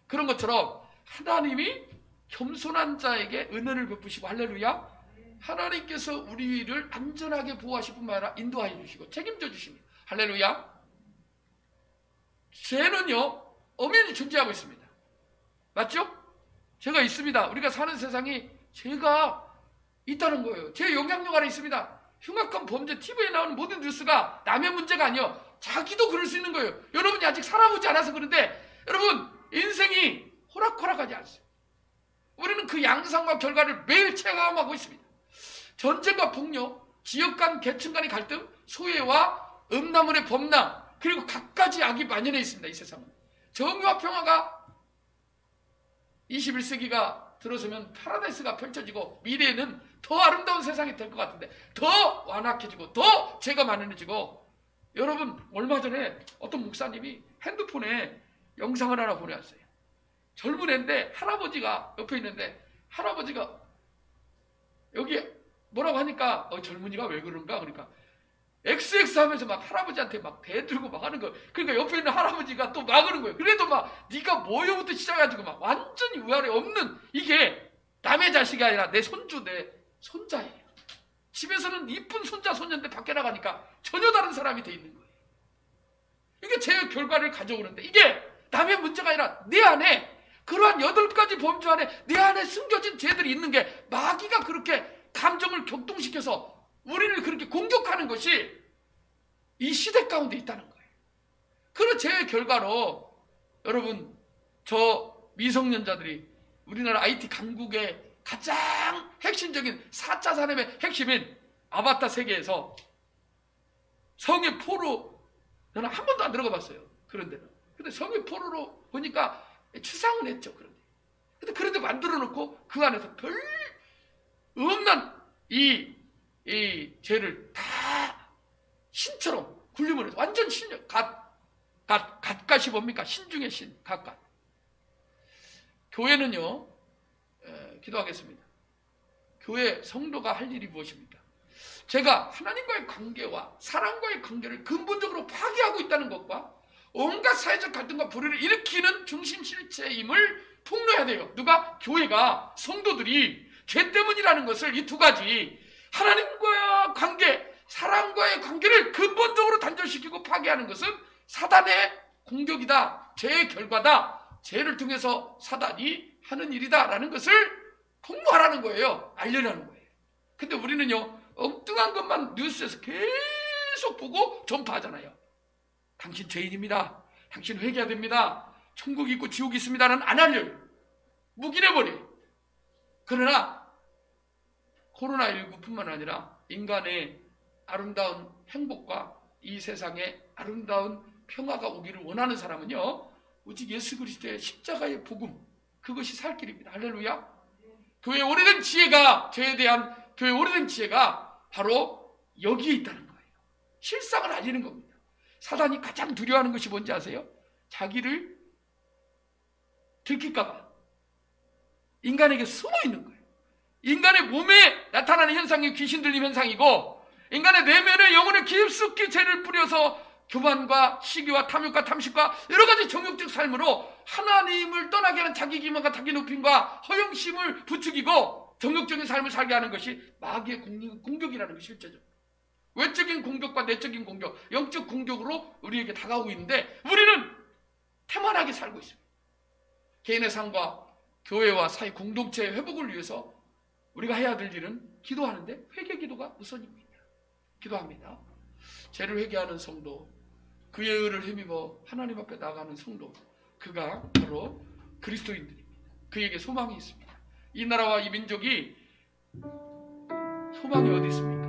그런 것처럼 하나님이 겸손한 자에게 은혜를 베푸시고, 할렐루야, 하나님께서 우리를 안전하게 보호하실 뿐만 아니라 인도하여 주시고 책임져 주십니다. 할렐루야. 죄는요 엄연히 존재하고 있습니다. 맞죠? 죄가 있습니다. 우리가 사는 세상이 죄가 있다는 거예요. 제 영향력 안에 있습니다. 흉악한 범죄, TV에 나오는 모든 뉴스가 남의 문제가 아니요 자기도 그럴 수 있는 거예요. 여러분이 아직 살아보지 않아서 그런데 여러분 인생이 호락호락하지 않습니다. 우리는 그 양상과 결과를 매일 체감하고 있습니다. 전쟁과 폭력, 지역 간 계층 간의 갈등, 소외와 음란물의 범람, 그리고 갖가지 악이 만연해 있습니다. 이 세상은. 정의와 평화가 21세기가 들어서면 파라다이스가 펼쳐지고 미래에는 더 아름다운 세상이 될 것 같은데 더 완악해지고 더 죄가 만연해지고, 여러분 얼마 전에 어떤 목사님이 핸드폰에 영상을 하나 보내왔어요. 젊은 애인데 할아버지가 옆에 있는데 할아버지가 여기 뭐라고 하니까 젊은이가 왜 그런가 그러니까 XX 하면서 막 할아버지한테 막 대들고 막 하는 거예요. 그러니까 옆에 있는 할아버지가 또 막으는 거예요. 그래도 막 네가 뭐요부터 시작해가지고 막 완전히 위아래 없는, 이게 남의 자식이 아니라 내 손주, 내 손자예요. 집에서는 이쁜 손자 손녀인데 밖에 나가니까 전혀 다른 사람이 돼 있는 거예요. 이게 제 결과를 가져오는데 이게 남의 문제가 아니라 내 안에 그러한 8가지 범주 안에 내 안에 숨겨진 죄들이 있는 게 마귀가 그렇게 감정을 격동시켜서 우리를 그렇게 공격하는 것이 이 시대 가운데 있다는 거예요. 그런 죄의 결과로 여러분, 저 미성년자들이 우리나라 IT 강국의 가장 핵심적인 4차 산업의 핵심인 아바타 세계에서 성의 포로, 저는 한 번도 안 들어가 봤어요. 그런 데는. 근데 성의 포로로 보니까 추상은 했죠. 근데 그런데 만들어 놓고 그 안에서 별 없는 이 죄를 다 신처럼 군림을 해서 완전 신력, 갓갓이 뭡니까? 신 중의 신, 갓갓. 교회는요, 기도하겠습니다. 교회 성도가 할 일이 무엇입니까? 제가 하나님과의 관계와 사람과의 관계를 근본적으로 파괴하고 있다는 것과 온갖 사회적 갈등과 불의를 일으키는 중심실체임을 폭로해야 돼요. 누가? 교회가, 성도들이 죄 때문이라는 것을, 이 두 가지, 하나님과의 관계, 사람과의 관계를 근본적으로 단절시키고 파괴하는 것은 사단의 공격이다, 죄의 결과다, 죄를 통해서 사단이 하는 일이다라는 것을 폭로하라는 거예요. 알려라는 거예요. 근데 우리는요, 엉뚱한 것만 뉴스에서 계속 보고 전파하잖아요. 당신 죄인입니다. 당신 회개해야 됩니다. 천국이 있고 지옥이 있습니다는 안 알려요. 묵인해버려요. 그러나 코로나19뿐만 아니라 인간의 아름다운 행복과 이 세상에 아름다운 평화가 오기를 원하는 사람은요, 오직 예수 그리스도의 십자가의 복음, 그것이 살 길입니다. 할렐루야. 교회의 오래된 지혜가, 죄에 대한 교회의 오래된 지혜가 바로 여기에 있다는 거예요. 실상을 알리는 겁니다. 사단이 가장 두려워하는 것이 뭔지 아세요? 자기를 들킬까봐 인간에게 숨어 있는 거예요. 인간의 몸에 나타나는 현상이 귀신 들림 현상이고, 인간의 내면의 영혼에 깊숙이 죄를 뿌려서 교만과 시기와 탐욕과 탐식과 여러 가지 정욕적 삶으로 하나님을 떠나게 하는 자기 기만과 자기 높임과 허영심을 부추기고 정욕적인 삶을 살게 하는 것이 마귀의 공격이라는 것이 실제죠. 외적인 공격과 내적인 공격, 영적 공격으로 우리에게 다가오고 있는데 우리는 태만하게 살고 있습니다. 개인의 삶과 교회와 사회 공동체의 회복을 위해서 우리가 해야 될 일은 기도하는데 회개 기도가 우선입니다. 기도합니다. 죄를 회개하는 성도, 그의 의를 힘입어 하나님 앞에 나가는 성도, 그가 바로 그리스도인들입니다. 그에게 소망이 있습니다. 이 나라와 이 민족이 소망이 어디 있습니까?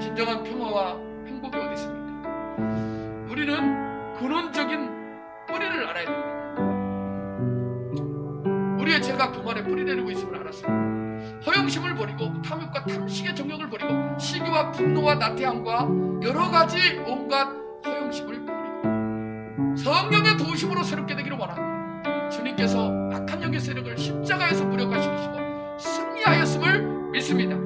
진정한 평화와 행복이 어디 있습니까? 우리는 근원적인 뿌리를 알아야 됩니다. 우리의 죄가 교만에 뿌리 내리고 있음을 알았습니다. 허영심을 버리고 탐욕과 탐식의 정욕을 버리고 시기와 분노와 나태함과 여러 가지 온갖 허영심을 버리고 성령의 도우심으로 새롭게 되기를 원합니다. 주님께서 악한 영의 세력을 십자가에서 무력화시키시고 승리하였음을 믿습니다.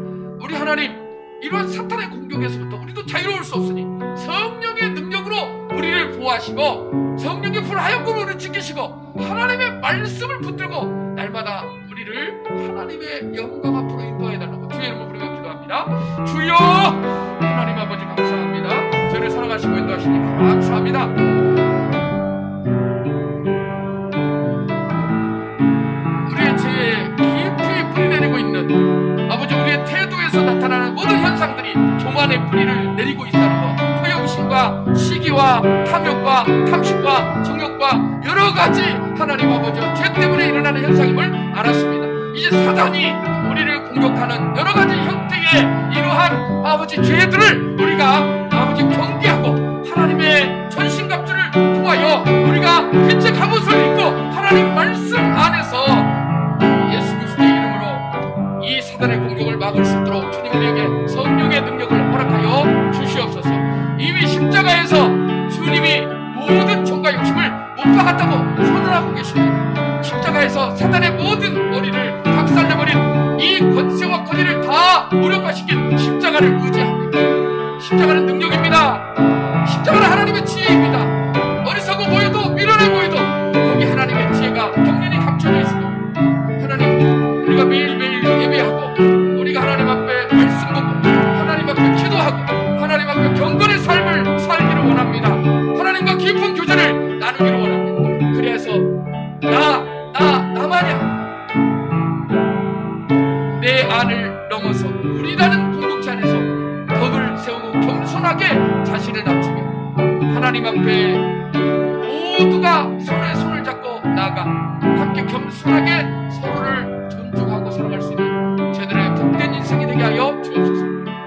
우리 하나님, 이러한 사탄의 공격에서부터 우리도 자유로울 수 없으니 성령의 능력으로 우리를 보호하시고 성령의 불하얀 우리를 지키시고 하나님의 말씀을 붙들고 날마다 우리를 하나님의 영광 앞으로 인도해 달라고 주의 이름으로 부르며 기도합니다. 주여, 하나님 아버지 감사합니다. 저를 사랑하시고 인도하시니 감사합니다. 우리의 죄에 깊이 뿌리 내리고 있는 아버지, 우리의 태도에서 나타나는 모든 현상들이 교만의 뿌리를 내리고 있다는 것, 허영심과 시기와 탐욕과 탐식과 정욕과 여러 가지 하나님 아버지 죄 때문에 일어나는 현상임을 알았습니다. 이제 사단이 우리를 공격하는 여러 가지 형태의 이러한 아버지 죄들을 우리가 아버지 경계하고 하나님의 전신갑주를 통하여 우리가 빛의 갑옷을 입고 하나님 말씀 안에서 예수 그리스도의 이름으로 이 사단의 공격을 막을 수 있도록 주님 우리에게 성령의 능력을 허락하여 주시옵소서. 이미 십자가에서 주님이 모든 정과 욕심을 못 박았다고 선언하고 계십니다. 십자가에서 사단의 모든 머리를 박살내버린 이 권세와 권위를 다 무력화시킨 십자가를 의지합니다. 십자가는 능력입니다. 십자가는 하나님의 지혜입니다. 어리석어 보여도 미련해 보여도 거기 하나님의 지혜가 경륜이 감춰져 있습니다. 하나님, 우리가 매일매일 예배하고 우리가 하나님 앞에 말씀 듣고 하나님 앞에 기도하고 하나님 앞에 경건의 삶을 살기를 원합니다. 하나님과 깊은 교제를 나누기를 원합니다. 그래서 나 내 안을 넘어서 우리라는 공동체 안에서 덕을 세우고 겸손하게 자신을 낮추며 하나님 앞에 모두가 손에 손을 잡고 나아가 함께 겸손하게 서로를 존중하고 사랑할 수 있는 저희들의 복된 인생이 되게 하여 주옵소서.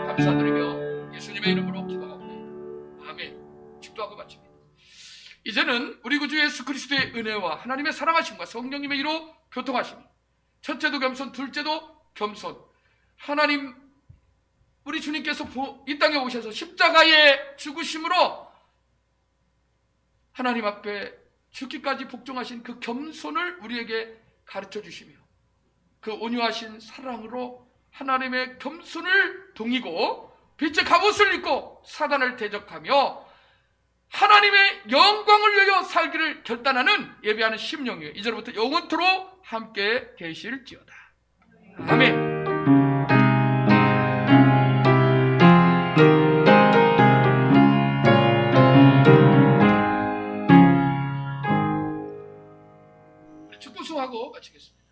감사드리며 예수님의 이름으로 기도하옵나이다. 아멘. 축도하고 마칩니다. 이제는 우리 구주 예수 그리스도의 은혜와 하나님의 사랑하심과 성령님의 이로 교통하심이 첫째도 겸손, 둘째도 겸손. 하나님 우리 주님께서 이 땅에 오셔서 십자가의 죽으심으로 하나님 앞에 죽기까지 복종하신 그 겸손을 우리에게 가르쳐 주시며 그 온유하신 사랑으로 하나님의 겸손을 동이고 빛의 갑옷을 입고 사단을 대적하며 하나님의 영광을 위하여 살기를 결단하는 예배하는 심령이에요. 이제부터 영원토록 함께 계실지어다. 아멘. 축구 수하고 마치겠습니다.